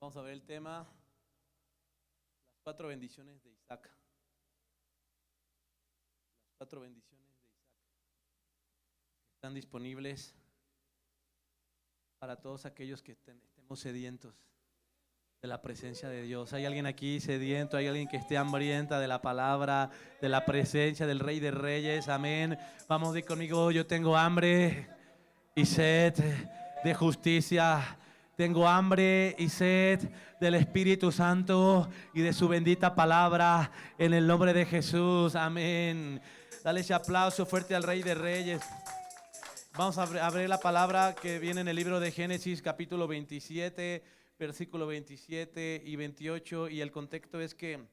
Vamos a ver el tema, las 4 bendiciones de Isaac. Las 4 bendiciones de Isaac están disponibles para todos aquellos que estemos sedientos de la presencia de Dios. ¿Hay alguien aquí sediento? ¿Hay alguien que esté hambrienta de la palabra, de la presencia del Rey de Reyes? Amén. Vamos a decir conmigo: yo tengo hambre y sed de justicia. Tengo hambre y sed del Espíritu Santo y de su bendita palabra en el nombre de Jesús. Amén. Dale ese aplauso fuerte al Rey de Reyes. Vamos a abrir la palabra que viene en el libro de Génesis, capítulo 27, versículo 27 y 28. Y el contexto es que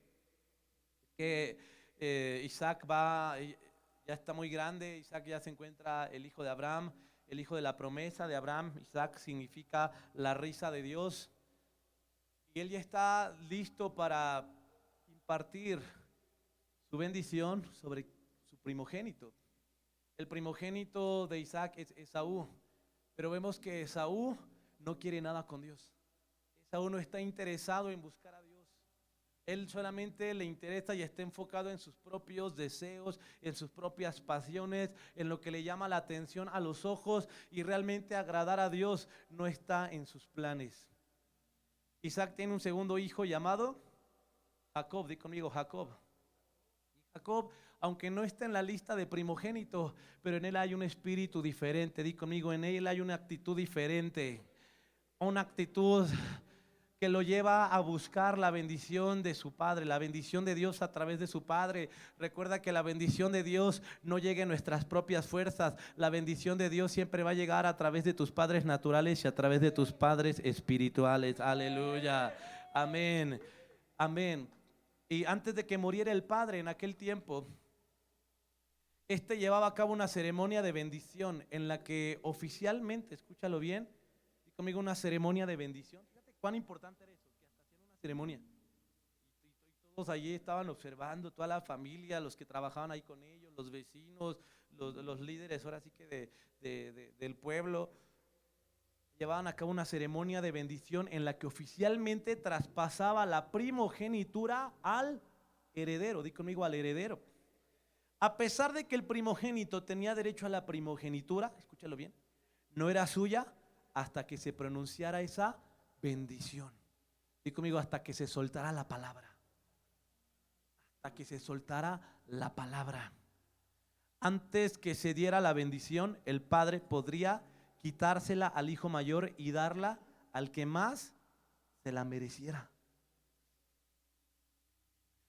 Isaac ya está muy grande. Isaac ya se encuentra el hijo de Abraham, el hijo de la promesa de Abraham. Isaac significa la risa de Dios. Y él ya está listo para impartir su bendición sobre su primogénito. El primogénito de Isaac es Esaú. Pero vemos que Esaú no quiere nada con Dios. Esaú no está interesado en buscar a Dios. Él solamente le interesa y está enfocado en sus propios deseos, en sus propias pasiones, en lo que le llama la atención a los ojos, y realmente agradar a Dios no está en sus planes. Isaac tiene un segundo hijo llamado Jacob. Di conmigo, Jacob. Jacob, aunque no está en la lista de primogénitos, pero en él hay un espíritu diferente. Di conmigo, en él hay una actitud diferente, una actitud que lo lleva a buscar la bendición de su padre, la bendición de Dios a través de su padre. Recuerda que la bendición de Dios no llega en nuestras propias fuerzas. La bendición de Dios siempre va a llegar a través de tus padres naturales y a través de tus padres espirituales. Aleluya. Amén. Amén. Y antes de que muriera el padre en aquel tiempo, llevaba a cabo una ceremonia de bendición en la que oficialmente, escúchalo bien, y conmigo, una ceremonia de bendición. Cuán importante era eso, que hasta hacían una ceremonia. Y todos allí estaban observando, toda la familia, los que trabajaban ahí con ellos, los vecinos, los líderes, ahora sí que del pueblo, llevaban a cabo una ceremonia de bendición en la que oficialmente traspasaba la primogenitura al heredero. Di conmigo, al heredero. A pesar de que el primogénito tenía derecho a la primogenitura, escúchalo bien, no era suya hasta que se pronunciara esa bendición. Y conmigo, hasta que se soltara la palabra. Hasta que se soltara la palabra. Antes que se diera la bendición, el padre podría quitársela al hijo mayor y darla al que más se la mereciera.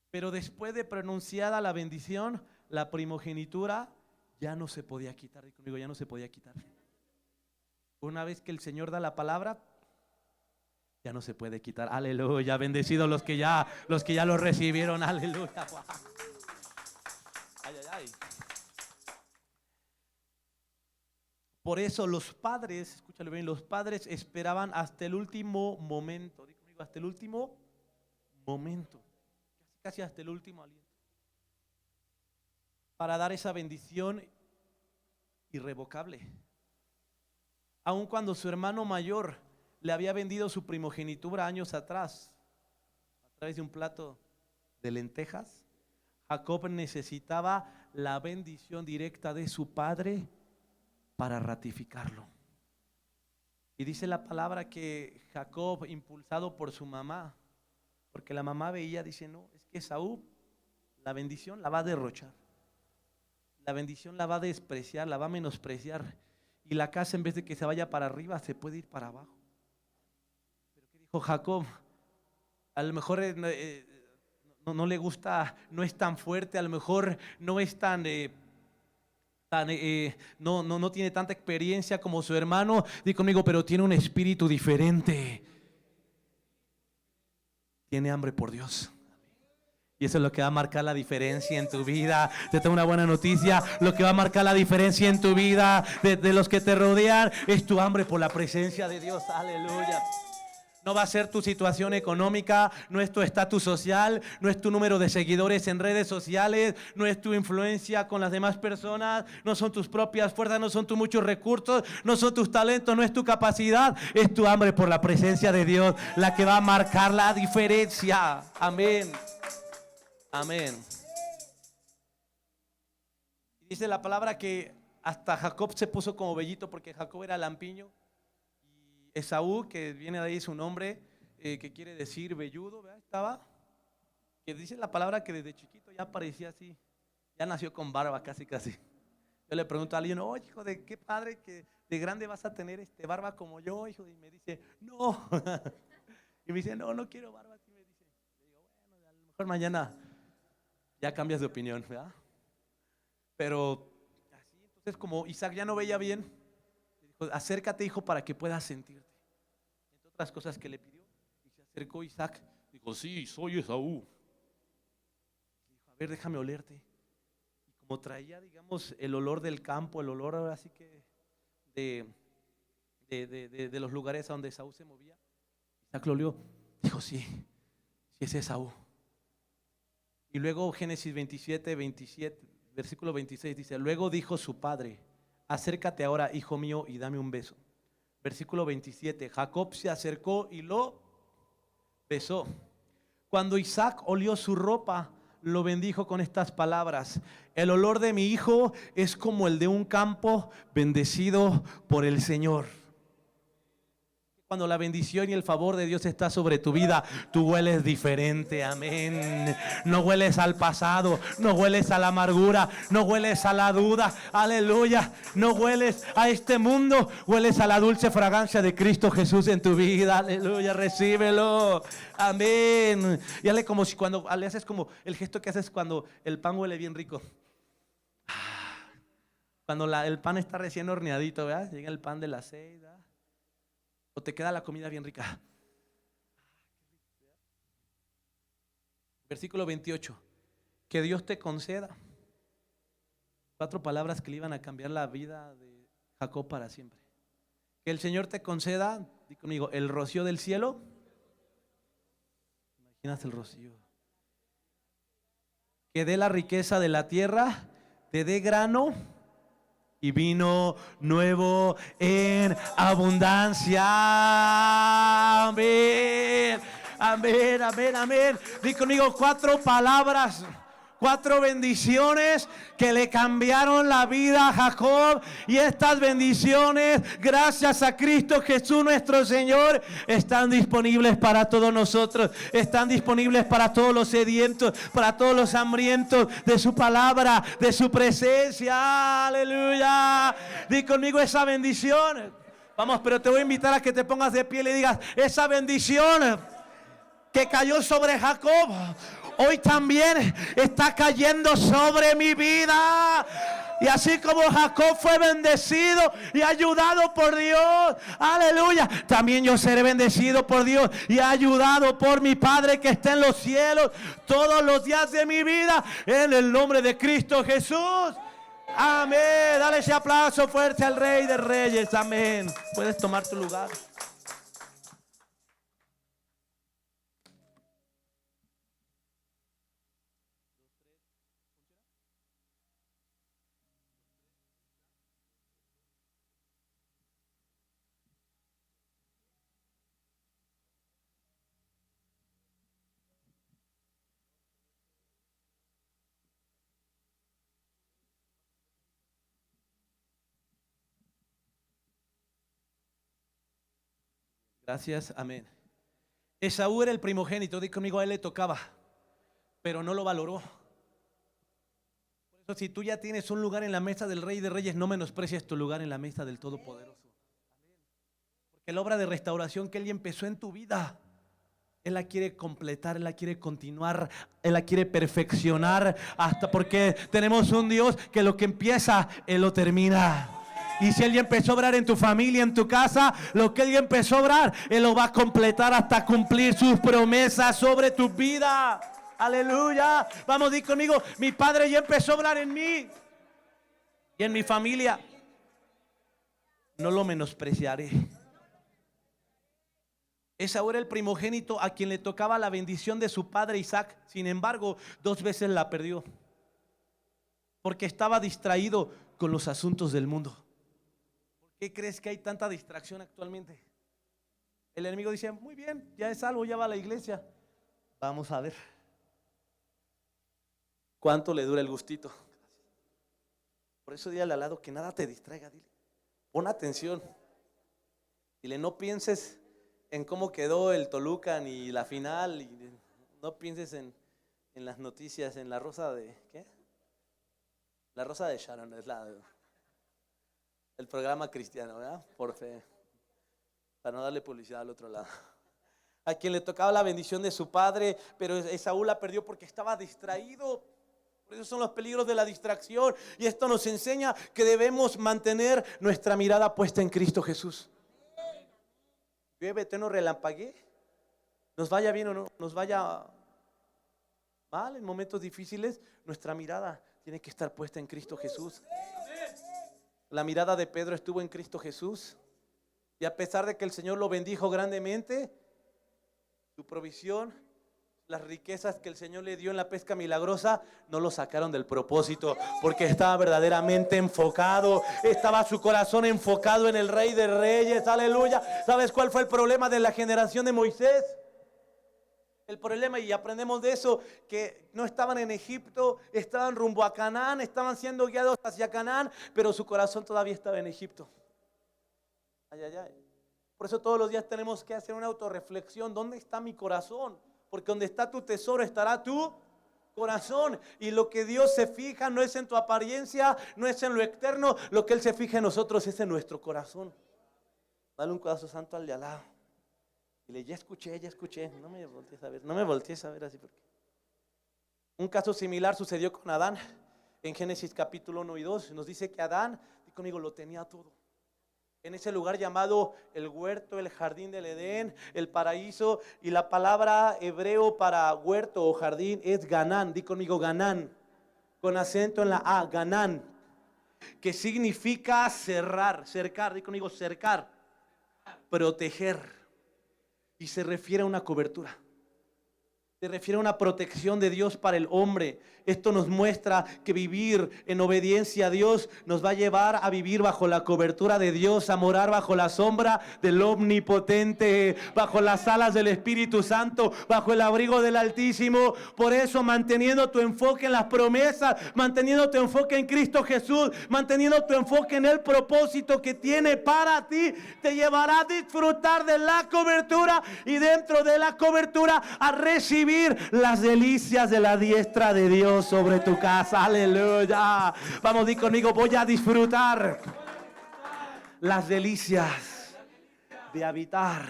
Pero después de pronunciada la bendición, la primogenitura ya no se podía quitar. Y conmigo, ya no se podía quitar. Una vez que el Señor da la palabra, ya no se puede quitar. Aleluya. Bendecidos los que ya lo recibieron. Aleluya. Wow. Ay, ay, ay. Por eso los padres, escúchalo bien, los padres esperaban hasta el último momento. Digo conmigo, hasta el último momento. Casi hasta el último aliento. Para dar esa bendición irrevocable. Aun cuando su hermano mayor le había vendido su primogenitura años atrás a través de un plato de lentejas, Jacob necesitaba la bendición directa de su padre para ratificarlo. Y dice la palabra que Jacob, impulsado por su mamá, porque la mamá veía, dice, no, es que Esaú la bendición la va a derrochar, la bendición la va a despreciar, la va a menospreciar, y la casa, en vez de que se vaya para arriba, se puede ir para abajo. Jacob, a lo mejor no le gusta, no es tan fuerte, a lo mejor no es no tiene tanta experiencia como su hermano. Di conmigo, pero tiene un espíritu diferente. Tiene hambre por Dios. Y eso es lo que va a marcar la diferencia en tu vida. Te tengo una buena noticia. Lo que va a marcar la diferencia en tu vida, de los que te rodean, es tu hambre por la presencia de Dios. Aleluya. No va a ser tu situación económica, no es tu estatus social, no es tu número de seguidores en redes sociales, no es tu influencia con las demás personas, no son tus propias fuerzas, no son tus muchos recursos, no son tus talentos, no es tu capacidad, es tu hambre por la presencia de Dios la que va a marcar la diferencia. Amén. Amén. Dice la palabra que hasta Jacob se puso como vellito porque Jacob era lampiño. Esaú, que viene de ahí su nombre, que quiere decir velludo, ¿verdad? Estaba, que dice la palabra que desde chiquito ya parecía así, ya nació con barba casi casi. Yo le pregunto a alguien, oye hijo, ¿de qué padre que de grande vas a tener barba como yo, hijo? Y me dice, no. Y me dice, no quiero barba. Y me dice, le digo, bueno, a lo mejor mañana ya cambias de opinión, ¿verdad? Pero así, entonces como Isaac ya no veía bien, acércate, hijo, para que puedas sentirte. Entre otras cosas que le pidió, y se acercó Isaac. Dijo, sí, soy Esaú. Dijo, a ver, déjame olerte. Y como traía, digamos, el olor del campo, el olor ahora sí que de los lugares a donde Esaú se movía, Isaac lo olió. Dijo, sí es Esaú. Y luego Génesis 27, versículo 26 dice, luego dijo su padre, acércate ahora, hijo mío, y dame un beso. Versículo 27, Jacob se acercó y lo besó. Cuando Isaac olió su ropa, lo bendijo con estas palabras: el olor de mi hijo es como el de un campo bendecido por el Señor. Cuando la bendición y el favor de Dios está sobre tu vida, tú hueles diferente, amén. No hueles al pasado, no hueles a la amargura, no hueles a la duda, aleluya. No hueles a este mundo, hueles a la dulce fragancia de Cristo Jesús en tu vida, aleluya, recíbelo, amén. Y hazle como si cuando le haces como el gesto que haces cuando el pan huele bien rico. Cuando el pan está recién horneadito, ¿verdad? Llega el pan de las 6, ¿verdad? O te queda la comida bien rica. Versículo 28. Que Dios te conceda. 4 palabras que le iban a cambiar la vida de Jacob para siempre. Que el Señor te conceda, di conmigo, el rocío del cielo. Imagínate el rocío. Que dé la riqueza de la tierra, te dé grano y vino nuevo en abundancia. Amén. Amén, amén, amén. Di conmigo 4 palabras, 4 bendiciones que le cambiaron la vida a Jacob. Y estas bendiciones, gracias a Cristo Jesús nuestro Señor, están disponibles para todos nosotros. Están disponibles para todos los sedientos, para todos los hambrientos de su palabra, de su presencia. Aleluya. Di conmigo esa bendición. Vamos, pero te voy a invitar a que te pongas de pie y le digas: esa bendición que cayó sobre Jacob, hoy también está cayendo sobre mi vida. Y así como Jacob fue bendecido y ayudado por Dios, aleluya, también yo seré bendecido por Dios y ayudado por mi Padre que está en los cielos todos los días de mi vida, en el nombre de Cristo Jesús. Amén. Dale ese aplauso fuerte al Rey de Reyes. Amén. Puedes tomar tu lugar. Gracias, amén. Esaú era el primogénito, di conmigo, a él le tocaba, pero no lo valoró. Por eso, si tú ya tienes un lugar en la mesa del Rey de Reyes, no menosprecies tu lugar en la mesa del Todopoderoso. Porque la obra de restauración que Él ya empezó en tu vida, Él la quiere completar, Él la quiere continuar, Él la quiere perfeccionar, hasta porque tenemos un Dios que lo que empieza, Él lo termina. Y si Él ya empezó a obrar en tu familia, en tu casa, lo que Él ya empezó a obrar, Él lo va a completar hasta cumplir sus promesas sobre tu vida. Aleluya. Vamos, di conmigo: mi Padre ya empezó a obrar en mí y en mi familia. No lo menospreciaré. Esaú era el primogénito a quien le tocaba la bendición de su padre Isaac. Sin embargo, 2 veces la perdió porque estaba distraído con los asuntos del mundo. ¿Por qué crees que hay tanta distracción actualmente? El enemigo dice, muy bien, ya es salvo, ya va a la iglesia. Vamos a ver cuánto le dura el gustito. Por eso dile al lado que nada te distraiga, dile, pon atención. Dile, no pienses en cómo quedó el Toluca ni la final, y no pienses en las noticias, en la rosa de, ¿qué? La rosa de Sharon, es el programa cristiano, ¿verdad? Por fe, para no darle publicidad al otro lado. A quien le tocaba la bendición de su padre, pero Esaú la perdió porque estaba distraído. Por eso son los peligros de la distracción. Y esto nos enseña que debemos mantener nuestra mirada puesta en Cristo Jesús. Llueve, trueno, relampaguee, nos vaya bien o no, nos vaya mal en momentos difíciles, nuestra mirada tiene que estar puesta en Cristo Jesús. La mirada de Pedro estuvo en Cristo Jesús. Y a pesar de que el Señor lo bendijo grandemente, su provisión, las riquezas que el Señor le dio en la pesca milagrosa, no lo sacaron del propósito, porque estaba verdaderamente enfocado, estaba su corazón enfocado en el Rey de Reyes, aleluya. ¿Sabes cuál fue el problema de la generación de Moisés? El problema, y aprendemos de eso, que no estaban en Egipto, estaban rumbo a Canaán, estaban siendo guiados hacia Canaán, pero su corazón todavía estaba en Egipto. Ay, ay, ay. Por eso todos los días tenemos que hacer una autorreflexión. ¿Dónde está mi corazón? Porque donde está tu tesoro estará tu corazón. Y lo que Dios se fija no es en tu apariencia, no es en lo externo. Lo que Él se fija en nosotros es en nuestro corazón. Dale un codazo santo al de al lado. Dile, ya escuché. No me voltees a ver así. Porque un caso similar sucedió con Adán. En Génesis capítulo 1 y 2 nos dice que Adán, y conmigo, lo tenía todo. En ese lugar llamado el huerto, el jardín del Edén, el paraíso. Y la palabra hebreo para huerto o jardín es ganán. Di conmigo, ganán, con acento en la A, ganán, que significa cercar. Di conmigo, cercar, proteger. Y se refiere a una cobertura, se refiere a una protección de Dios para el hombre. Esto nos muestra que vivir en obediencia a Dios nos va a llevar a vivir bajo la cobertura de Dios, a morar bajo la sombra del Omnipotente, bajo las alas del Espíritu Santo, bajo el abrigo del Altísimo. Por eso, manteniendo tu enfoque en las promesas, manteniendo tu enfoque en Cristo Jesús, manteniendo tu enfoque en el propósito que tiene para ti, te llevará a disfrutar de la cobertura y dentro de la cobertura a recibir las delicias de la diestra de Dios sobre tu casa. Aleluya. Vamos, di conmigo, voy a disfrutar las delicias de habitar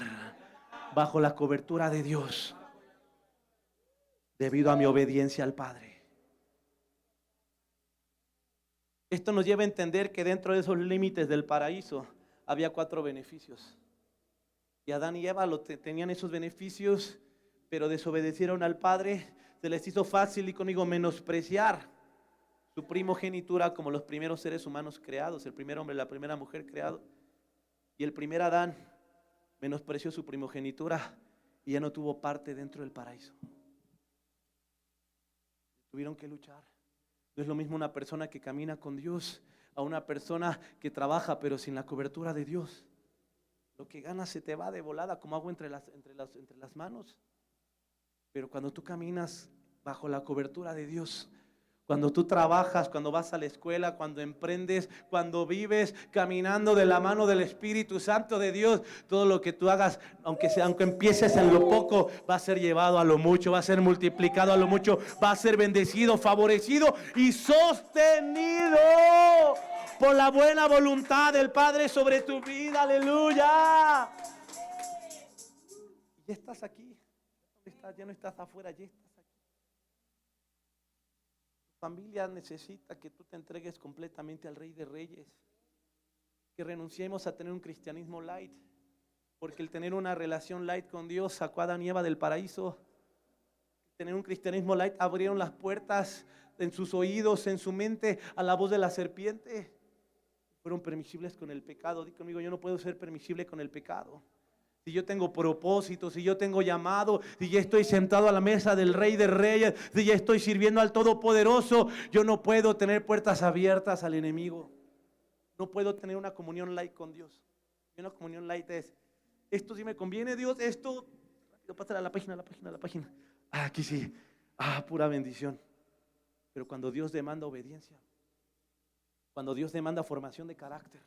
bajo la cobertura de Dios debido a mi obediencia al Padre. Esto nos lleva a entender que dentro de esos límites del paraíso había 4 beneficios. Y Adán y Eva tenían esos beneficios, pero desobedecieron al Padre. Se les hizo fácil, y conmigo, menospreciar su primogenitura como los primeros seres humanos creados, el primer hombre, la primera mujer creado. Y el primer Adán menospreció su primogenitura y ya no tuvo parte dentro del paraíso. Tuvieron que luchar. No es lo mismo una persona que camina con Dios a una persona que trabaja pero sin la cobertura de Dios. Lo que ganas se te va de volada como agua entre las manos. Pero cuando tú caminas bajo la cobertura de Dios, cuando tú trabajas, cuando vas a la escuela, cuando emprendes, cuando vives caminando de la mano del Espíritu Santo de Dios, todo lo que tú hagas, aunque empieces en lo poco, va a ser llevado a lo mucho, va a ser multiplicado a lo mucho, va a ser bendecido, favorecido y sostenido por la buena voluntad del Padre sobre tu vida. Aleluya. Ya estás aquí. Ya no estás afuera, ya estás aquí. Tu familia necesita que tú te entregues completamente al Rey de Reyes, que renunciemos a tener un cristianismo light, porque el tener una relación light con Dios sacó a Adán y Eva del paraíso. Tener un cristianismo light abrieron las puertas en sus oídos, en su mente, a la voz de la serpiente. Fueron permisibles con el pecado. Di conmigo, yo no puedo ser permisible con el pecado. si yo tengo propósito, si yo tengo llamado, si ya estoy sentado a la mesa del Rey de Reyes, si ya estoy sirviendo al Todopoderoso, yo no puedo tener puertas abiertas al enemigo. No puedo tener una comunión light con Dios. Y una comunión light es, esto sí me conviene, Dios, esto, rápido, pásale a la página. Aquí sí, pura bendición. Pero cuando Dios demanda obediencia, cuando Dios demanda formación de carácter,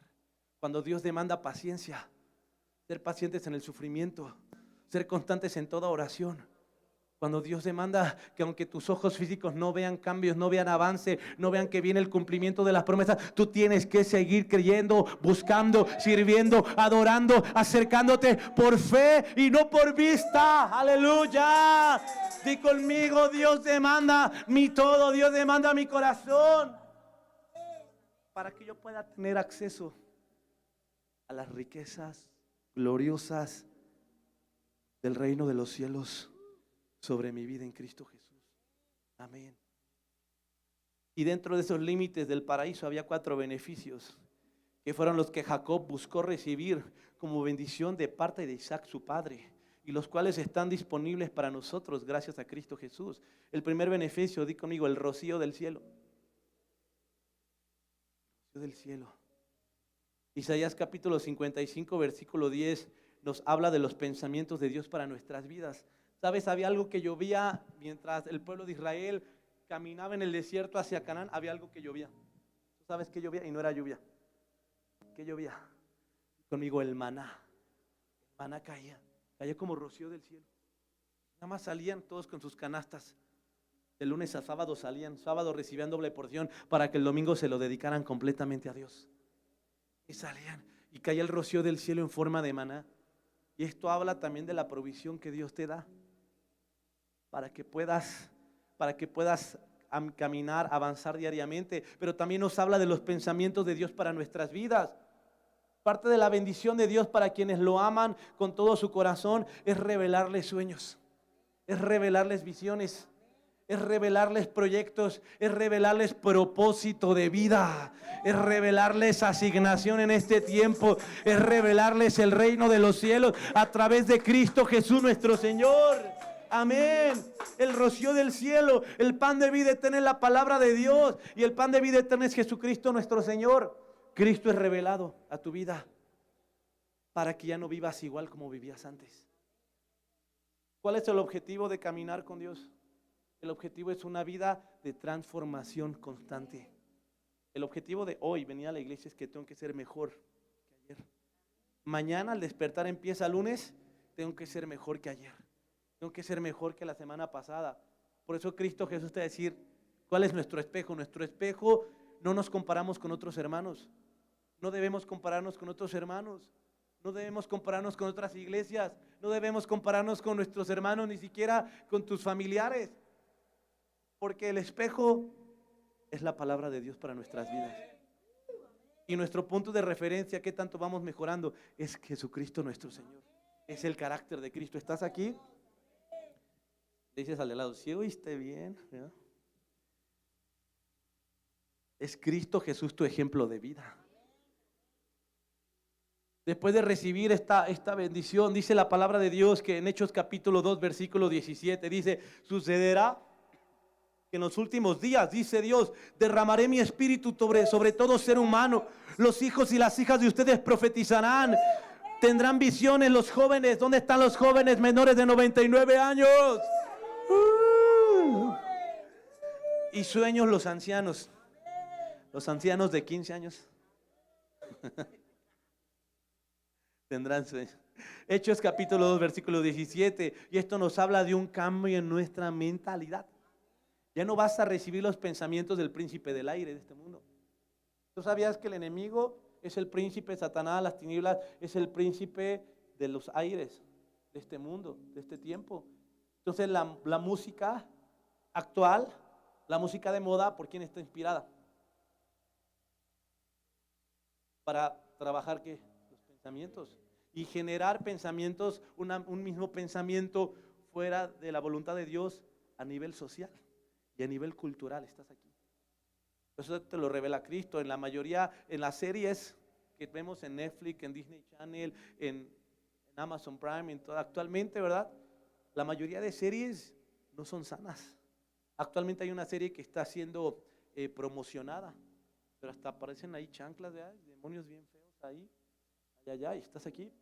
cuando Dios demanda paciencia, ser pacientes en el sufrimiento, ser constantes en toda oración. Cuando Dios demanda que aunque tus ojos físicos no vean cambios, no vean avance, no vean que viene el cumplimiento de las promesas, tú tienes que seguir creyendo, buscando, sirviendo, adorando, acercándote por fe y no por vista. Aleluya. Di conmigo, Dios demanda mi todo, Dios demanda mi corazón, para que yo pueda tener acceso a las riquezas gloriosas del reino de los cielos sobre mi vida en Cristo Jesús. Amén. Y dentro de esos límites del paraíso había 4 beneficios, que fueron los que Jacob buscó recibir como bendición de parte de Isaac su padre, y los cuales están disponibles para nosotros gracias a Cristo Jesús. El primer beneficio, di conmigo, el rocío del cielo. El rocío del cielo. Isaías capítulo 55 versículo 10 nos habla de los pensamientos de Dios para nuestras vidas. ¿Sabes? Había algo que llovía mientras el pueblo de Israel caminaba en el desierto hacia Canaán. Había algo que llovía. ¿Tú sabes qué llovía? Y no era lluvia. ¿Qué llovía? Conmigo el maná. El maná caía como rocío del cielo. Nada más salían todos con sus canastas. De lunes a sábado salían. Sábado recibían doble porción para que el domingo se lo dedicaran completamente a Dios. Y salían y caía el rocío del cielo en forma de maná. Y esto habla también de la provisión que Dios te da para que puedas caminar, avanzar diariamente. Pero también nos habla de los pensamientos de Dios para nuestras vidas. Parte de la bendición de Dios para quienes lo aman con todo su corazón es revelarles sueños, es revelarles visiones, es revelarles proyectos, es revelarles propósito de vida, es revelarles asignación en este tiempo, es revelarles el reino de los cielos a través de Cristo Jesús nuestro Señor. Amén. El rocío del cielo, el pan de vida eterna es la palabra de Dios, y el pan de vida eterna es Jesucristo nuestro Señor. Cristo es revelado a tu vida para que ya no vivas igual como vivías antes. ¿Cuál es el objetivo de caminar con Dios? El objetivo es una vida de transformación constante. El objetivo de hoy venir a la iglesia es que tengo que ser mejor que ayer. Mañana al despertar empieza lunes, tengo que ser mejor que ayer. Tengo que ser mejor que la semana pasada. Por eso Cristo Jesús te va a decir, ¿cuál es nuestro espejo? Nuestro espejo, no nos comparamos con otros hermanos. No debemos compararnos con otros hermanos. No debemos compararnos con otras iglesias. No debemos compararnos con nuestros hermanos, ni siquiera con tus familiares. Porque el espejo es la palabra de Dios para nuestras vidas. Y nuestro punto de referencia, ¿qué tanto vamos mejorando? Es Jesucristo nuestro Señor. Es el carácter de Cristo. ¿Estás aquí? Dices al de lado, ¿sí oíste bien? ¿Ya? Es Cristo Jesús tu ejemplo de vida. Después de recibir esta bendición, dice la palabra de Dios que en Hechos capítulo 2 versículo 17 dice, sucederá que en los últimos días, dice Dios, derramaré mi espíritu sobre todo ser humano. Los hijos y las hijas de ustedes profetizarán, tendrán visiones los jóvenes. ¿Dónde están los jóvenes menores de 99 años? Y sueños los ancianos de 15 años. Tendrán sueños. Hechos capítulo 2 versículo 17. Y esto nos habla de un cambio en nuestra mentalidad. Ya no vas a recibir los pensamientos del príncipe del aire de este mundo. ¿Tú sabías que el enemigo es el príncipe Satanás, las tinieblas, es el príncipe de los aires de este mundo, de este tiempo? Entonces la música actual, la música de moda, ¿por quién está inspirada? Para trabajar ¿qué? Los pensamientos y generar pensamientos, un mismo pensamiento fuera de la voluntad de Dios a nivel social y a nivel cultural. Estás aquí. Eso te lo revela Cristo en la mayoría, en las series que vemos en Netflix, en Disney Channel, en en Amazon Prime, en toda, actualmente, ¿verdad? La mayoría de series no son sanas. Actualmente hay una serie que está siendo promocionada, pero hasta aparecen ahí chanclas, ¿verdad? Demonios bien feos ahí. Ay, ¿estás aquí?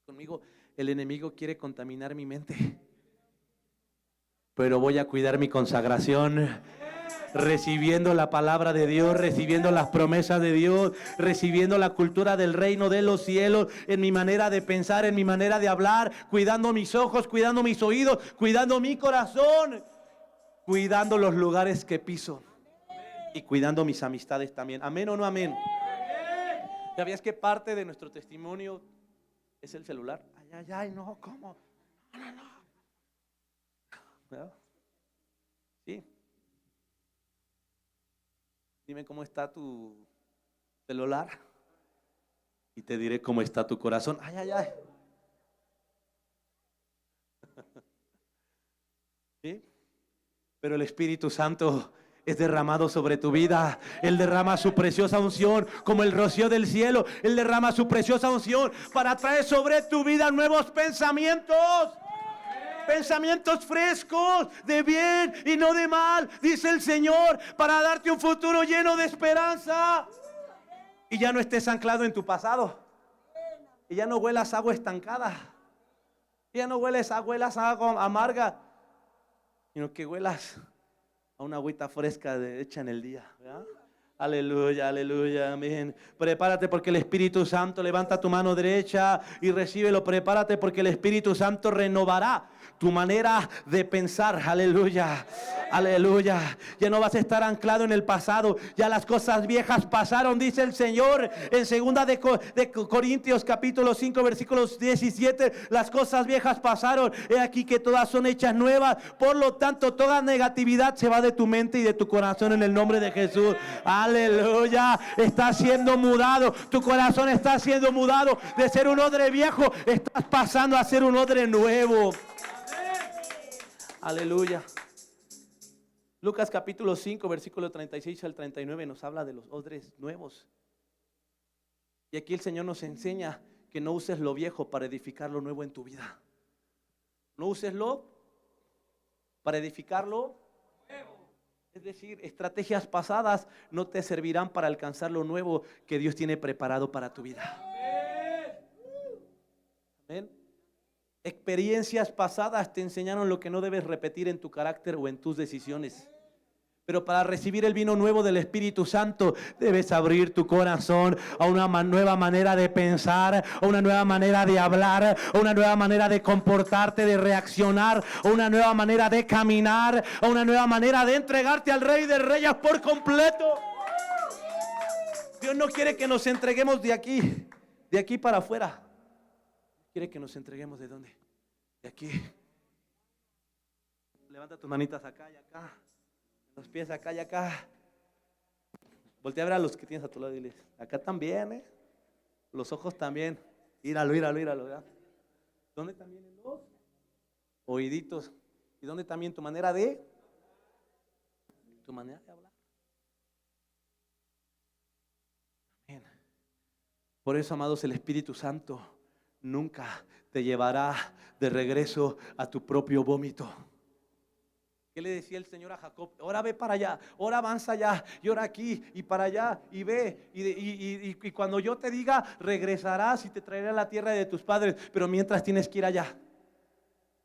Conmigo, el enemigo quiere contaminar mi mente, pero voy a cuidar mi consagración, recibiendo la palabra de Dios, recibiendo las promesas de Dios, recibiendo la cultura del reino de los cielos, en mi manera de pensar, en mi manera de hablar, cuidando mis ojos, cuidando mis oídos, cuidando mi corazón, cuidando los lugares que piso y cuidando mis amistades también. ¿Amén o no amén? ¿Sabías que parte de nuestro testimonio es el celular? Ay, no, ¿cómo? No. ¿Verdad? Sí. Dime cómo está tu celular y te diré cómo está tu corazón. Ay. ¿Sí? Pero el Espíritu Santo es derramado sobre tu vida. Él derrama su preciosa unción como el rocío del cielo. Él derrama su preciosa unción para traer sobre tu vida nuevos pensamientos. Pensamientos frescos de bien y no de mal, dice el Señor, para darte un futuro lleno de esperanza. Y ya no estés anclado en tu pasado. Y ya no huelas agua estancada. Y ya no hueles agua amarga, sino que huelas a una agüita fresca hecha en el día, ¿verdad? Aleluya, amén. Prepárate porque el Espíritu Santo, levanta tu mano derecha y recíbelo. Prepárate porque el Espíritu Santo renovará tu manera de pensar. Aleluya. Ya no vas a estar anclado en el pasado. Ya las cosas viejas pasaron, dice el Señor en 2 de Corintios capítulo 5 versículos 17. Las cosas viejas pasaron, he aquí que todas son hechas nuevas. Por lo tanto, toda negatividad se va de tu mente y de tu corazón en el nombre de Jesús. Aleluya. Está siendo mudado. Tu corazón está siendo mudado. De ser un odre viejo, estás pasando a ser un odre nuevo. Aleluya. Lucas capítulo 5 versículo 36 al 39 nos habla de los odres nuevos. Y aquí el Señor nos enseña que no uses lo viejo para edificar lo nuevo en tu vida. No uses lo para edificar lo nuevo. Es decir, estrategias pasadas no te servirán para alcanzar lo nuevo que Dios tiene preparado para tu vida. Amén. Experiencias pasadas te enseñaron lo que no debes repetir en tu carácter o en tus decisiones. Pero para recibir el vino nuevo del Espíritu Santo debes abrir tu corazón a una nueva manera de pensar, a una nueva manera de hablar, a una nueva manera de comportarte, de reaccionar, a una nueva manera de caminar, a una nueva manera de entregarte al Rey de Reyes por completo. Dios no quiere que nos entreguemos de aquí para afuera. Quiere que nos entreguemos ¿de dónde? De aquí. Levanta tus manitas acá y acá. Los pies acá y acá. Voltea a ver a los que tienes a tu lado y diles, acá también, los ojos también. Míralo, ¿verdad? ¿Dónde también los oíditos? ¿Y dónde también tu manera de hablar? Amén. Por eso, amados, el Espíritu Santo nunca te llevará de regreso a tu propio vómito. ¿Qué le decía el Señor a Jacob? Ahora ve para allá, ahora avanza allá, y ahora aquí, y para allá, y ve, y cuando yo te diga, regresarás y te traeré a la tierra de tus padres, pero mientras tienes que ir allá.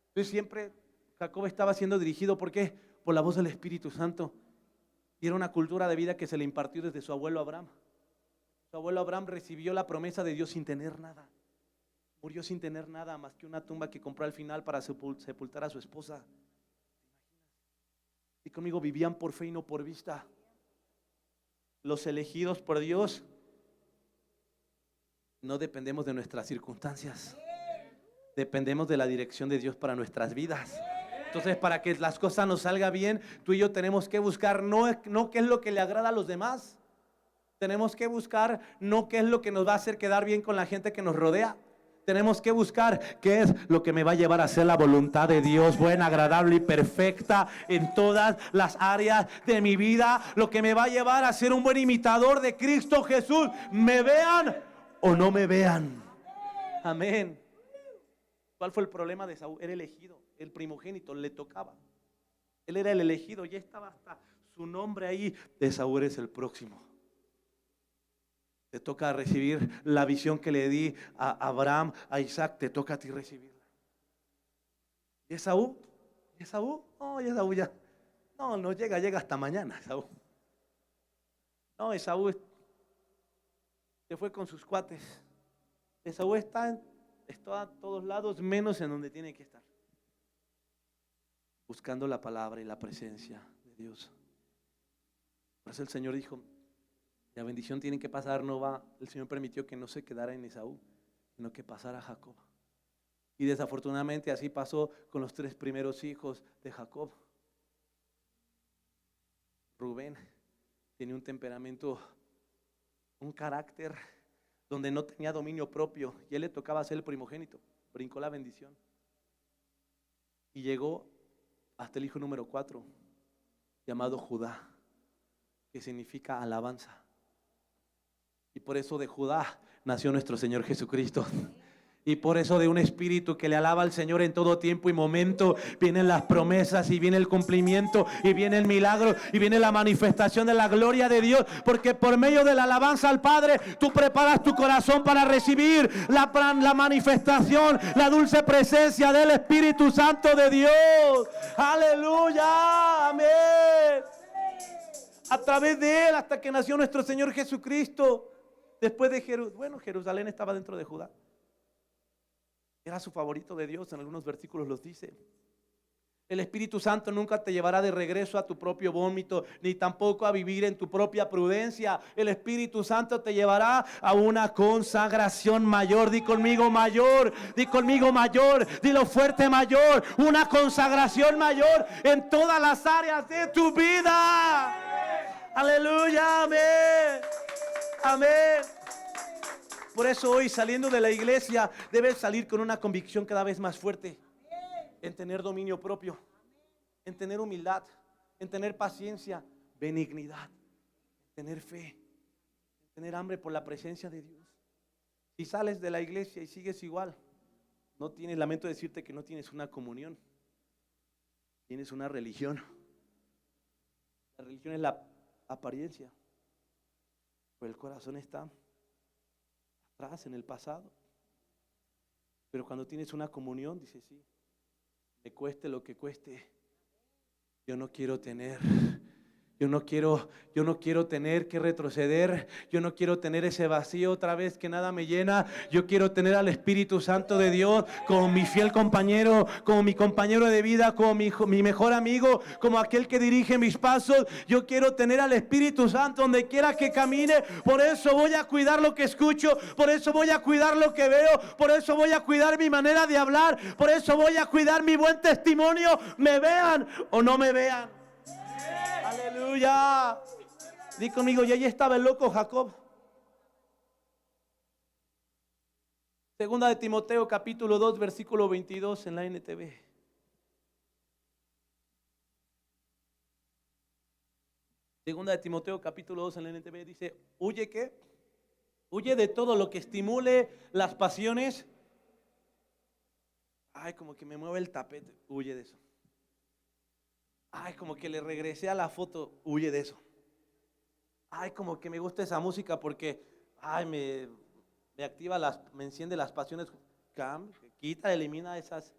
Entonces siempre Jacob estaba siendo dirigido, ¿por qué? Por la voz del Espíritu Santo. Y era una cultura de vida que se le impartió desde su abuelo Abraham. Su abuelo Abraham recibió la promesa de Dios sin tener nada. Murió sin tener nada más que una tumba que compró al final para sepultar a su esposa. Y conmigo, vivían por fe y no por vista. Los elegidos por Dios no dependemos de nuestras circunstancias, dependemos de la dirección de Dios para nuestras vidas. Entonces, para que las cosas nos salgan bien, tú y yo tenemos que buscar no qué es lo que le agrada a los demás. Tenemos que buscar no qué es lo que nos va a hacer quedar bien con la gente que nos rodea. Tenemos que buscar qué es lo que me va a llevar a hacer la voluntad de Dios, buena, agradable y perfecta en todas las áreas de mi vida. Lo que me va a llevar a ser un buen imitador de Cristo Jesús, me vean o no me vean. Amén. ¿Cuál fue el problema de Esaú? Era elegido, el primogénito, le tocaba. Él era el elegido, ya estaba hasta su nombre ahí. Esaú eres el próximo. Te toca recibir la visión que le di a Abraham, a Isaac, te toca a ti recibirla. ¿Y Esaú? ¿Y Esaú? No, y Esaú ya. No llega hasta mañana, Esaú. No, Esaú se fue con sus cuates. Esaú está a todos lados menos en donde tiene que estar. Buscando la palabra y la presencia de Dios. Por eso el Señor dijo, la bendición tiene que pasar, no va. El Señor permitió que no se quedara en Esaú, sino que pasara a Jacob. Y desafortunadamente así pasó con los 3 primeros hijos de Jacob. Rubén tenía un temperamento, un carácter donde no tenía dominio propio y él le tocaba ser el primogénito. Brincó la bendición y llegó hasta el hijo número 4, llamado Judá, que significa alabanza. Y por eso de Judá nació nuestro Señor Jesucristo. Y por eso de un espíritu que le alaba al Señor en todo tiempo y momento, vienen las promesas y viene el cumplimiento y viene el milagro y viene la manifestación de la gloria de Dios. Porque por medio de la alabanza al Padre, tú preparas tu corazón para recibir la manifestación, la dulce presencia del Espíritu Santo de Dios. Aleluya, amén. A través de él hasta que nació nuestro Señor Jesucristo. Después de Jerusalén estaba dentro de Judá. Era su favorito de Dios, en algunos versículos los dice. El Espíritu Santo nunca te llevará de regreso a tu propio vómito, ni tampoco a vivir en tu propia prudencia. El Espíritu Santo te llevará a una consagración mayor. Di conmigo mayor, di conmigo mayor, dilo fuerte mayor. Una consagración mayor en todas las áreas de tu vida. Aleluya, amén, amén. Por eso hoy saliendo de la iglesia debes salir con una convicción cada vez más fuerte en tener dominio propio, en tener humildad, en tener paciencia, benignidad, en tener fe, en tener hambre por la presencia de Dios. Si sales de la iglesia y sigues igual, no tienes, lamento decirte que no tienes una comunión, tienes una religión. La religión es la apariencia, pero el corazón está atrás, en el pasado. Pero cuando tienes una comunión, dices sí, me cueste lo que cueste, yo no quiero tener Yo no quiero tener que retroceder. Yo no quiero tener ese vacío otra vez que nada me llena. Yo quiero tener al Espíritu Santo de Dios como mi fiel compañero, como mi compañero de vida, como mi mejor amigo, como aquel que dirige mis pasos. Yo quiero tener al Espíritu Santo donde quiera que camine. Por eso voy a cuidar lo que escucho. Por eso voy a cuidar lo que veo. Por eso voy a cuidar mi manera de hablar. Por eso voy a cuidar mi buen testimonio. Me vean o no me vean. Aleluya. Di conmigo, y ahí estaba el loco Jacob. Segunda de Timoteo capítulo 2 versículo 22 en la NTV. Segunda de Timoteo capítulo 2 en la NTV dice, ¿huye qué? Huye de todo lo que estimule las pasiones. Ay, como que me mueve el tapete. Huye de eso. Ay, como que le regresé a la foto. Huye de eso. Ay, como que me gusta esa música porque ay, me activa me enciende las pasiones. Quita, elimina esas.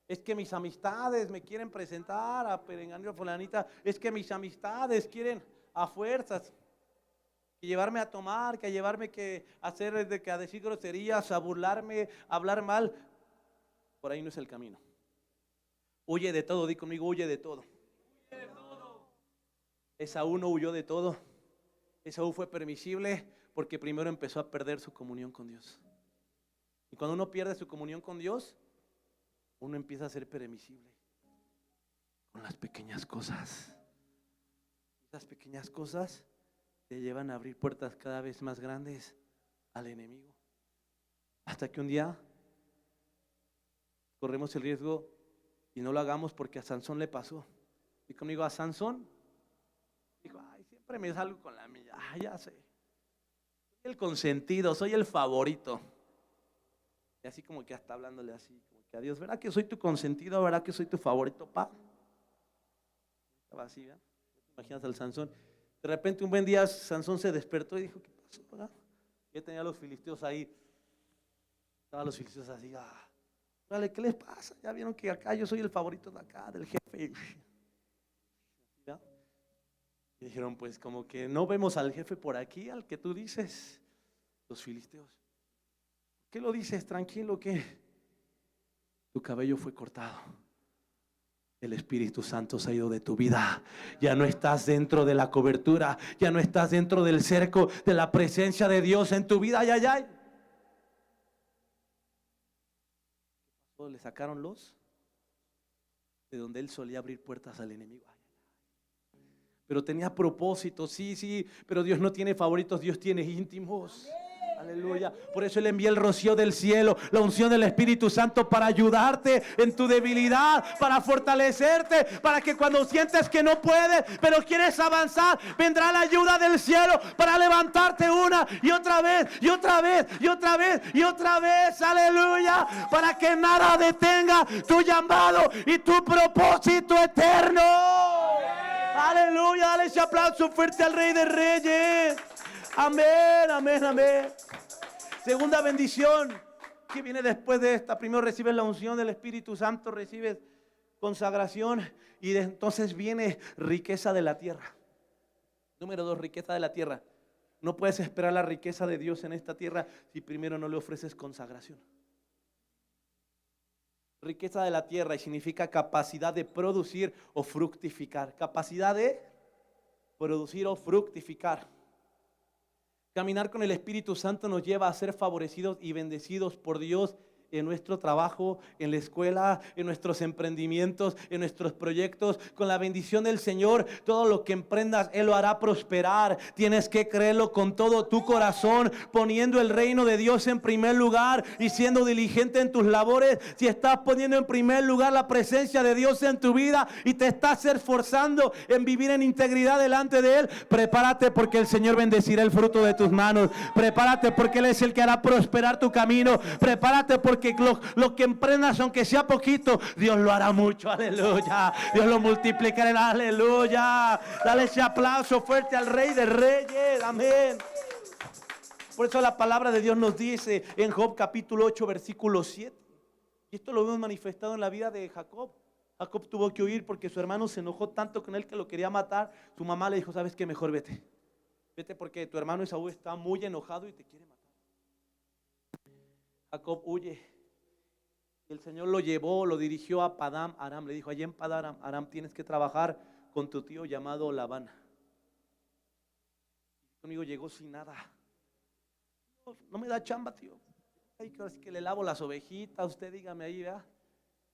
Es que mis amistades me quieren presentar a perenganio fulanita. Es que mis amistades quieren a fuerzas que llevarme a tomar, que llevarme a decir groserías, a burlarme, a hablar mal. Por ahí no es el camino. Huye de todo, di conmigo, huye de todo. Esaú no huyó de todo. Esaú fue permisible porque primero empezó a perder su comunión con Dios. Y cuando uno pierde su comunión con Dios, uno empieza a ser permisible con las pequeñas cosas. Esas pequeñas cosas te llevan a abrir puertas cada vez más grandes al enemigo. Hasta que un día corremos el riesgo y no lo hagamos porque a Sansón le pasó. Y conmigo, a Sansón dijo, ay, siempre me salgo con la mía. Ay, ya sé. Soy el consentido, soy el favorito. Y así como que hasta hablándole así, como que a Dios, ¿verdad que soy tu consentido? ¿Verdad que soy tu favorito, pa? Estaba así, ¿verdad? Imaginas al Sansón. De repente un buen día Sansón se despertó y dijo, ¿qué pasó, verdad? Ya tenía a los filisteos ahí. Estaban los filisteos así, dale, ¿qué les pasa? Ya vieron que acá yo soy el favorito de acá, del jefe. ¿Ya? Y dijeron, pues como que no vemos al jefe por aquí, al que tú dices. Los filisteos, ¿qué lo dices? Tranquilo, que tu cabello fue cortado. El Espíritu Santo se ha ido de tu vida. Ya no estás dentro de la cobertura. Ya no estás dentro del cerco de la presencia de Dios en tu vida. Ay, ay, ay. Le sacaron los de donde él solía abrir puertas al enemigo. Pero tenía propósito, sí, pero Dios no tiene favoritos, Dios tiene íntimos. Aleluya. Por eso Él envía el rocío del cielo, la unción del Espíritu Santo para ayudarte en tu debilidad, para fortalecerte, para que cuando sientes que no puedes, pero quieres avanzar, vendrá la ayuda del cielo para levantarte una y otra vez, y otra vez, y otra vez, y otra vez. Aleluya. Para que nada detenga tu llamado y tu propósito eterno. Aleluya. Dale ese aplauso fuerte al Rey de Reyes. Amén, amén, amén. Segunda bendición que viene después de esta. Primero recibes la unción del Espíritu Santo, recibes consagración y entonces viene riqueza de la tierra. Número 2, riqueza de la tierra. No puedes esperar la riqueza de Dios en esta tierra si primero no le ofreces consagración. Riqueza de la tierra y significa capacidad de producir o fructificar. Capacidad de producir o fructificar. Caminar con el Espíritu Santo nos lleva a ser favorecidos y bendecidos por Dios en nuestro trabajo, en la escuela, en nuestros emprendimientos, en nuestros proyectos. Con la bendición del Señor, todo lo que emprendas, Él lo hará prosperar. Tienes que creerlo con todo tu corazón, poniendo el reino de Dios en primer lugar y siendo diligente en tus labores. Si estás poniendo en primer lugar la presencia de Dios en tu vida y te estás esforzando en vivir en integridad delante de Él, prepárate porque el Señor bendecirá el fruto de tus manos. Prepárate porque Él es el que hará prosperar tu camino. Prepárate porque lo que emprendas, aunque sea poquito, Dios lo hará mucho. Aleluya. Dios lo multiplicará. Aleluya. Dale ese aplauso fuerte al Rey de Reyes. Amén. Por eso la palabra de Dios nos dice en Job capítulo 8 versículo 7. Y esto lo vemos manifestado en la vida de Jacob. Jacob tuvo que huir porque su hermano se enojó tanto con él que lo quería matar. Su mamá le dijo, ¿sabes qué? Mejor vete. Vete porque tu hermano Esaú está muy enojado y te quiere matar. Jacob huye. El Señor lo llevó, lo dirigió a Padán Aram. Le dijo, allá en Padán Aram tienes que trabajar con tu tío llamado Labán. Conmigo llegó sin nada. No me da chamba, tío. Ay, que le lavo las ovejitas, usted dígame ahí, ¿verdad?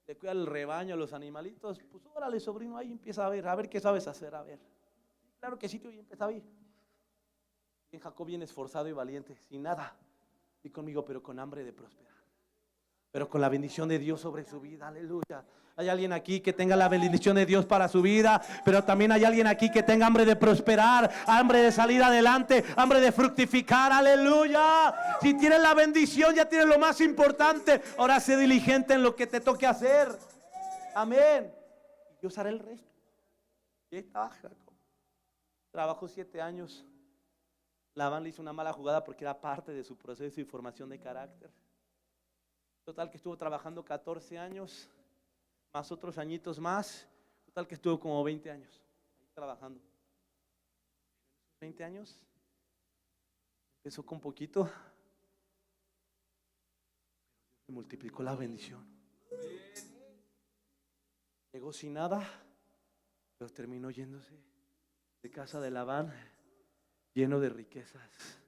Le cuida el rebaño, los animalitos. Pues órale, sobrino, ahí empieza a ver qué sabes hacer, a ver. Claro que sí, tío, y empieza a ver. En Jacob viene esforzado y valiente, sin nada. Y conmigo, pero con hambre de prosperar. Pero con la bendición de Dios sobre su vida, aleluya. Hay alguien aquí que tenga la bendición de Dios para su vida, pero también hay alguien aquí que tenga hambre de prosperar, hambre de salir adelante, hambre de fructificar, aleluya. Si tienes la bendición, ya tienes lo más importante. Ahora sé diligente en lo que te toque hacer. Amén. Y Dios hará el resto. Y ahí estaba Jacob. Trabajó 7 años. Labán le hizo una mala jugada porque era parte de su proceso y formación de carácter. Total que estuvo trabajando 14 años, más otros añitos más. Total que estuvo como 20 años ahí trabajando. 20 años. Empezó con poquito. Y multiplicó la bendición. Llegó sin nada, pero terminó yéndose de casa de Labán lleno de riquezas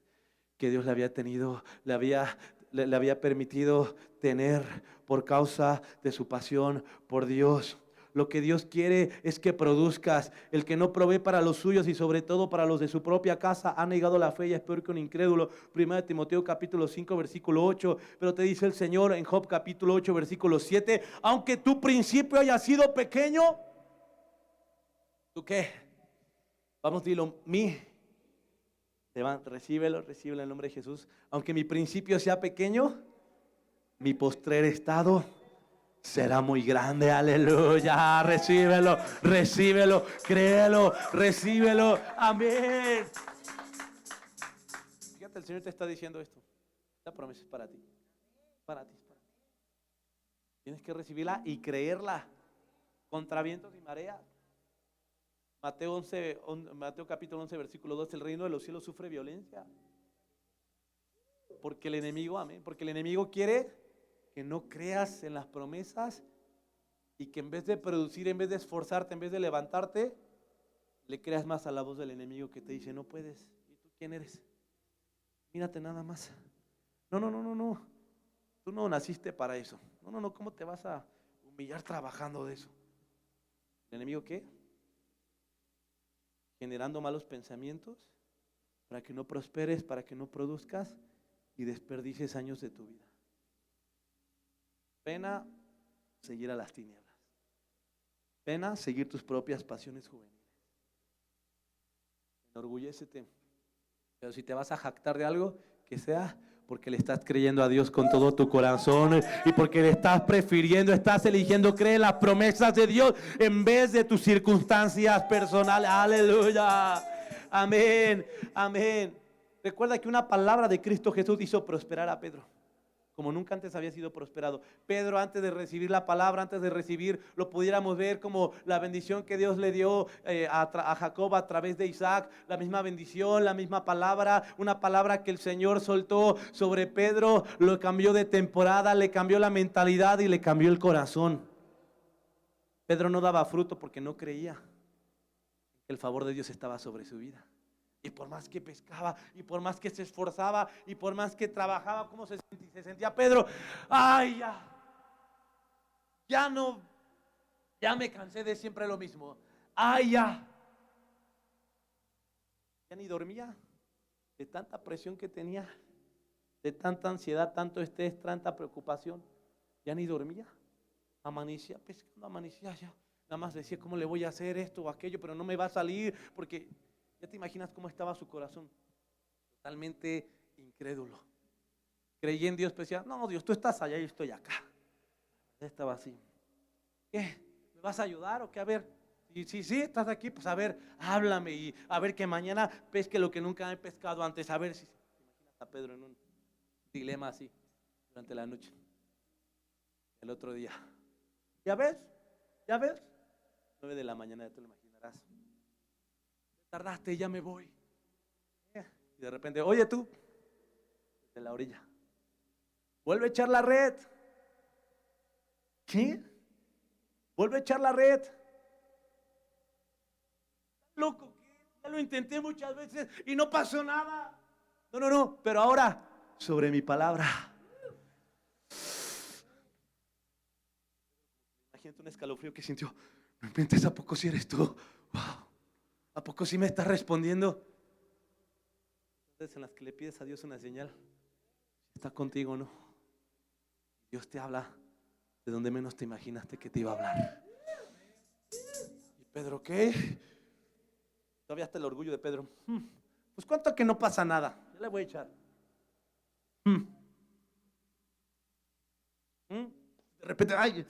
que Dios le había tenido, le había permitido tener por causa de su pasión por Dios. Lo que Dios quiere es que produzcas. El que no provee para los suyos y sobre todo para los de su propia casa ha negado la fe y es peor que un incrédulo. 1 Timoteo capítulo 5 versículo 8. Pero te dice el Señor en Job capítulo 8 versículo 7, aunque tu principio haya sido pequeño, ¿tú qué? Vamos, dilo, recíbelo en el nombre de Jesús. Aunque mi principio sea pequeño, mi postrer estado será muy grande. Aleluya. Recíbelo, recíbelo, créelo, recíbelo. Amén. Fíjate, el Señor te está diciendo esto. Esta promesa es para ti. Para ti. Tienes que recibirla y creerla contra vientos y mareas. Mateo capítulo 11, versículo 2. El reino de los cielos sufre violencia. Porque el enemigo, amén, porque el enemigo quiere que no creas en las promesas y que en vez de producir, en vez de esforzarte, en vez de levantarte, le creas más a la voz del enemigo que te dice, no puedes. ¿Y tú quién eres? Mírate nada más. No. Tú no naciste para eso. No. ¿Cómo te vas a humillar trabajando de eso? ¿El enemigo qué? Generando malos pensamientos para que no prosperes, para que no produzcas y desperdicies años de tu vida. Pena seguir a las tinieblas. Pena seguir tus propias pasiones juveniles. Enorgullécete. Pero si te vas a jactar de algo, que sea porque le estás creyendo a Dios con todo tu corazón y porque le estás prefiriendo, estás eligiendo creer las promesas de Dios en vez de tus circunstancias personales. Aleluya. Amén. Amén. Recuerda que una palabra de Cristo Jesús hizo prosperar a Pedro como nunca antes había sido prosperado. Pedro, antes de recibir la palabra, antes de recibir, lo pudiéramos ver como la bendición que Dios le dio a Jacob a través de Isaac, la misma bendición, la misma palabra, una palabra que el Señor soltó sobre Pedro, lo cambió de temporada, le cambió la mentalidad y le cambió el corazón. Pedro no daba fruto porque no creía que el favor de Dios estaba sobre su vida. Y por más que pescaba, y por más que se esforzaba, y por más que trabajaba, ¿cómo se sentía Pedro? Ay, ya me cansé de siempre lo mismo. Ay, ya ni dormía de tanta presión que tenía, de tanta ansiedad, tanto estrés, tanta preocupación. Ya ni dormía. Amanecía pescando, amanecía ya. Nada más decía, ¿cómo le voy a hacer esto o aquello? Pero no me va a salir porque... Ya te imaginas cómo estaba su corazón, totalmente incrédulo. Creí en Dios, decía, no Dios, tú estás allá y yo estoy acá. Estaba así. ¿Qué? ¿Me vas a ayudar o qué? A ver, sí, estás aquí, pues a ver, háblame y a ver que mañana pesque lo que nunca he pescado antes. A ver si te imaginas a Pedro en un dilema así durante la noche. El otro día. ¿Ya ves? 9 de la mañana, ya te lo imaginarás. Tardaste, ya me voy. Y de repente, oye tú, de la orilla, vuelve a echar la red. ¿Qué? Vuelve a echar la red. Loco, ya lo intenté muchas veces y no pasó nada. No, pero ahora, sobre mi palabra. Imagínate un escalofrío que sintió. No inventes, ¿a poco si eres tú? Wow. ¿A poco sí me estás respondiendo? Entonces en las que le pides a Dios una señal, está contigo o no. Dios te habla de donde menos te imaginaste que te iba a hablar. ¿Y Pedro qué? Todavía está el orgullo de Pedro. Pues cuánto que no pasa nada. Ya le voy a echar. De repente, ay,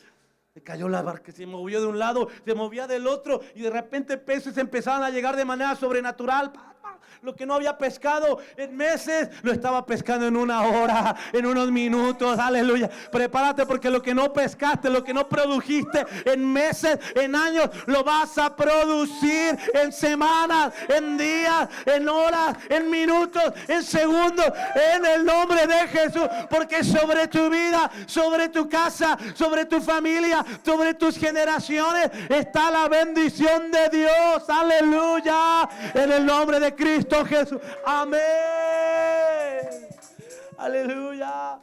se cayó la barca, se movió de un lado, se movía del otro y de repente peces empezaban a llegar de manera sobrenatural. Lo que no había pescado en meses, lo estaba pescando en una hora, en unos minutos, aleluya. Prepárate porque lo que no pescaste, lo que no produjiste en meses, en años, lo vas a producir en semanas, en días, en horas, en minutos, en segundos, en el nombre de Jesús. Porque sobre tu vida, sobre tu casa, sobre tu familia, sobre tus generaciones está la bendición de Dios, aleluya, en el nombre de Cristo Jesús, amén, aleluya.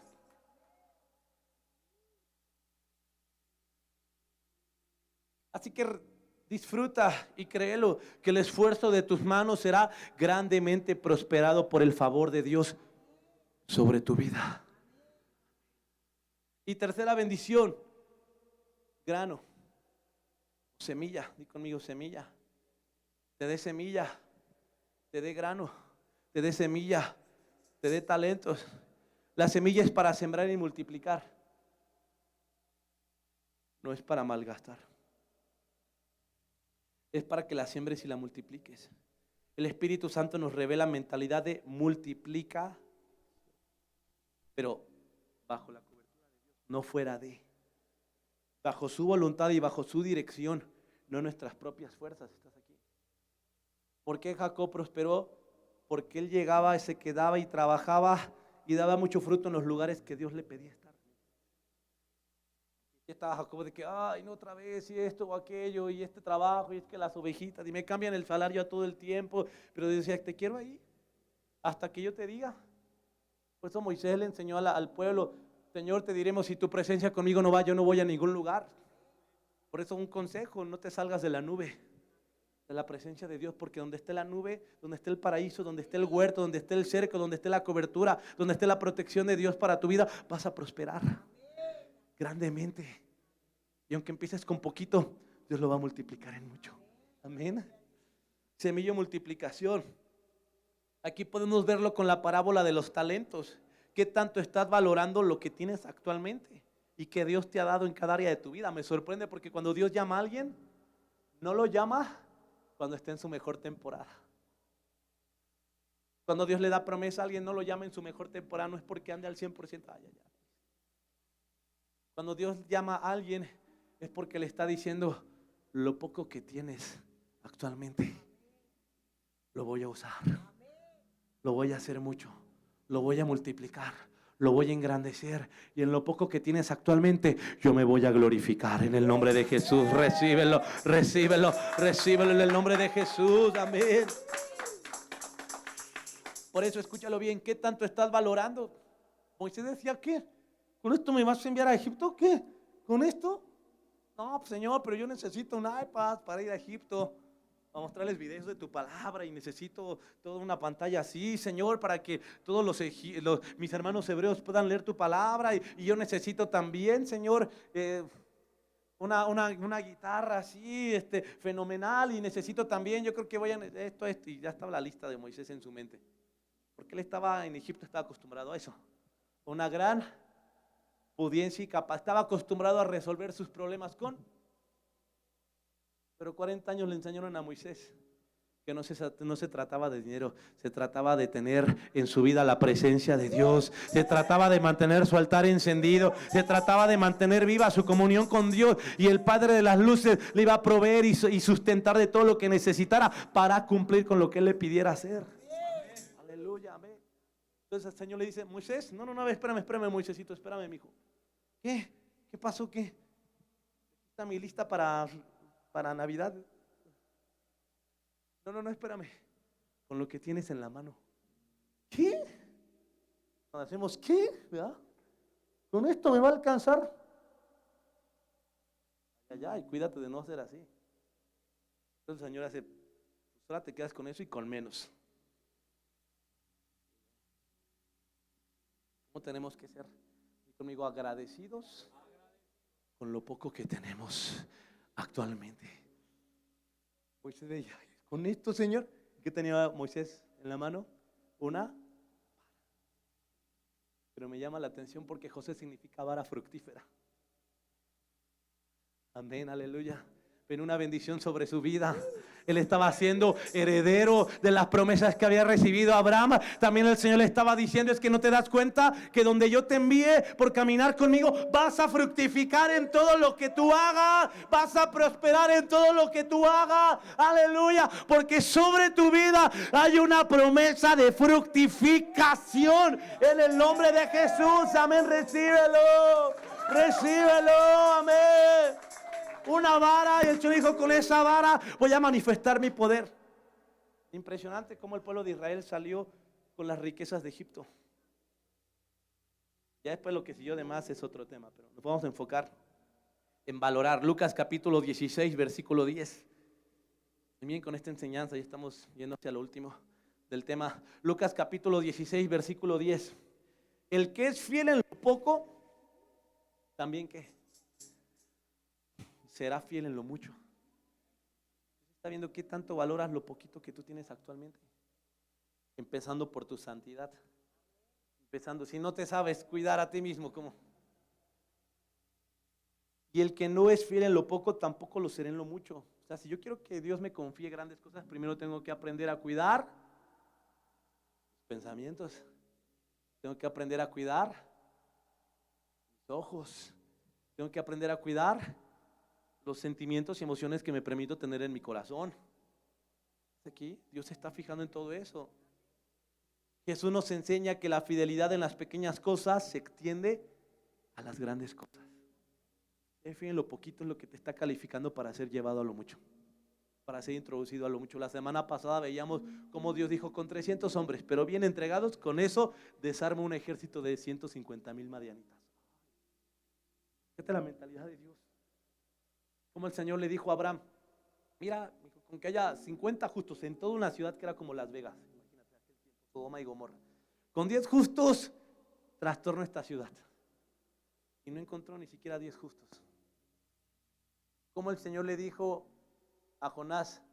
Así que disfruta y créelo que el esfuerzo de tus manos será grandemente prosperado por el favor de Dios sobre tu vida. Y tercera bendición, grano, semilla, di conmigo semilla, te dé semilla, te dé grano, te dé semilla, te dé talentos. La semilla es para sembrar y multiplicar. no es para malgastar. Es para que la siembres y la multipliques. El Espíritu Santo nos revela mentalidad de multiplica, pero bajo la cobertura de Dios, no fuera de. Bajo su voluntad y bajo su dirección, no nuestras propias fuerzas. ¿Estás aquí? ¿Por qué Jacob prosperó? Porque él llegaba y se quedaba y trabajaba y daba mucho fruto en los lugares que Dios le pedía estar. Y estaba Jacob de que, ay, no, otra vez, y esto o aquello, y este trabajo, y es que las ovejitas, y me cambian el salario a todo el tiempo. Pero decía, te quiero ahí, hasta que yo te diga. Por eso Moisés le enseñó al pueblo, Señor, te diremos, si tu presencia conmigo no va, yo no voy a ningún lugar. Por eso un consejo, no te salgas de la nube, de la presencia de Dios, porque donde esté la nube, donde esté el paraíso, donde esté el huerto, donde esté el cerco, donde esté la cobertura, donde esté la protección de Dios para tu vida, vas a prosperar grandemente. Y aunque empieces con poquito, Dios lo va a multiplicar en mucho. Amén. Semilla de multiplicación. Aquí podemos verlo con la parábola de los talentos. ¿Qué tanto estás valorando lo que tienes actualmente y que Dios te ha dado en cada área de tu vida? Me sorprende porque cuando Dios llama a alguien, no lo llama cuando está en su mejor temporada. Cuando Dios le da promesa a alguien, no lo llama en su mejor temporada, no es porque ande al 100%. Ay, ay, ay. Cuando Dios llama a alguien, es porque le está diciendo, lo poco que tienes actualmente, lo voy a usar, lo voy a hacer mucho, lo voy a multiplicar, lo voy a engrandecer, y en lo poco que tienes actualmente, yo me voy a glorificar en el nombre de Jesús. Recíbelo, recíbelo, recíbelo en el nombre de Jesús. Amén. Por eso escúchalo bien, ¿qué tanto estás valorando? Moisés decía, ¿qué? ¿Con esto me vas a enviar a Egipto? ¿Qué? ¿Con esto? No, pues, Señor, pero yo necesito un iPad para ir a Egipto a mostrarles videos de tu palabra, y necesito toda una pantalla así, Señor, para que todos mis hermanos hebreos puedan leer tu palabra, y yo necesito también, Señor, una guitarra así, fenomenal, y necesito también, yo creo que voy a esto, y ya estaba la lista de Moisés en su mente, porque él estaba en Egipto, estaba acostumbrado a eso, una gran pudiencia y capaz, estaba acostumbrado a resolver sus problemas pero 40 años le enseñaron a Moisés que no se trataba de dinero, se trataba de tener en su vida la presencia de Dios, se trataba de mantener su altar encendido, se trataba de mantener viva su comunión con Dios, y el Padre de las luces le iba a proveer y sustentar de todo lo que necesitara para cumplir con lo que él le pidiera hacer. Aleluya, amén. Entonces el Señor le dice, Moisés, no, espérame, Moisésito, espérame, mijo. ¿Qué? ¿Qué pasó? ¿Qué? ¿Está mi lista para Navidad? No, espérame. Con lo que tienes en la mano. ¿Qué? Cuando hacemos, ¿qué? ¿Verdad? ¿Con esto me va a alcanzar? Ya, y cuídate de no ser así. Entonces el Señor hace, pues ahora te quedas con eso y con menos. ¿Cómo tenemos que ser? Y conmigo, agradecidos con lo poco que tenemos actualmente. Moisés decía, con esto, Señor, ¿qué tenía Moisés en la mano? Una. Pero me llama la atención porque José significa vara fructífera. Amén, aleluya. Ven una bendición sobre su vida. Él estaba siendo heredero de las promesas que había recibido Abraham. También el Señor le estaba diciendo, es que no te das cuenta que donde yo te envíe por caminar conmigo, vas a fructificar en todo lo que tú hagas, vas a prosperar en todo lo que tú hagas. Aleluya, porque sobre tu vida hay una promesa de fructificación en el nombre de Jesús. Amén, recíbelo, amén. Una vara, y el Señor dijo, con esa vara voy a manifestar mi poder. Impresionante cómo el pueblo de Israel salió con las riquezas de Egipto. Ya después lo que siguió de más es otro tema, pero nos vamos a enfocar en valorar. Lucas capítulo 16, versículo 10. Bien, con esta enseñanza ya estamos yendo hacia lo último del tema. Lucas capítulo 16, versículo 10. El que es fiel en lo poco, también ¿qué? Será fiel en lo mucho. ¿Está viendo qué tanto valoras lo poquito que tú tienes actualmente? Empezando por tu santidad. Empezando, si no te sabes cuidar a ti mismo, ¿cómo? Y el que no es fiel en lo poco, tampoco lo será en lo mucho. O sea, si yo quiero que Dios me confíe grandes cosas, primero tengo que aprender a cuidar mis pensamientos. Tengo que aprender a cuidar mis ojos. Tengo que aprender a cuidar los sentimientos y emociones que me permito tener en mi corazón. Aquí Dios se está fijando en todo eso. Jesús nos enseña que la fidelidad en las pequeñas cosas se extiende a las grandes cosas. En fin, lo poquito es lo que te está calificando para ser llevado a lo mucho, para ser introducido a lo mucho. La semana pasada veíamos cómo Dios dijo: con 300 hombres, pero bien entregados, con eso desarma un ejército de 150,000 madianitas. Esta es la mentalidad de Dios. Como el Señor le dijo a Abraham: mira, con que haya 50 justos en toda una ciudad que era como Las Vegas, imagínate aquel tiempo, Sodoma y Gomorra, con 10 justos trastornó esta ciudad. Y no encontró ni siquiera 10 justos. Como el Señor le dijo a Jonás: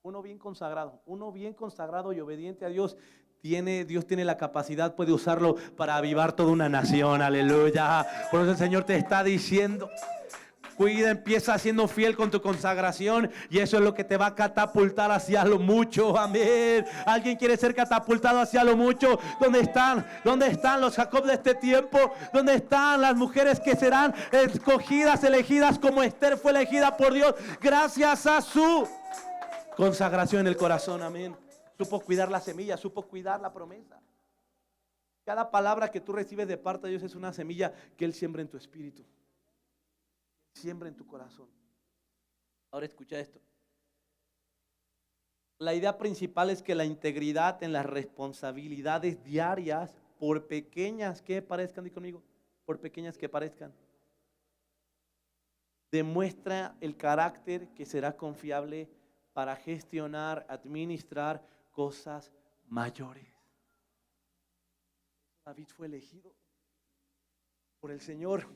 uno bien consagrado y obediente a Dios, Dios tiene la capacidad, puede usarlo para avivar toda una nación. Aleluya. Por eso el Señor te está diciendo: cuida, empieza siendo fiel con tu consagración, y eso es lo que te va a catapultar hacia lo mucho. Amén. ¿Alguien quiere ser catapultado hacia lo mucho? ¿Dónde están? ¿Dónde están los Jacob de este tiempo? ¿Dónde están las mujeres que serán escogidas, elegidas como Esther fue elegida por Dios gracias a su consagración en el corazón? Amén. Supo cuidar la semilla, supo cuidar la promesa. Cada palabra que tú recibes de parte de Dios es una semilla que Él siembra en tu espíritu, siembra en tu corazón. Ahora escucha esto. La idea principal es que la integridad en las responsabilidades diarias, por pequeñas que parezcan, di conmigo, por pequeñas que parezcan, demuestra el carácter que será confiable para gestionar, administrar cosas mayores. David fue elegido por el Señor.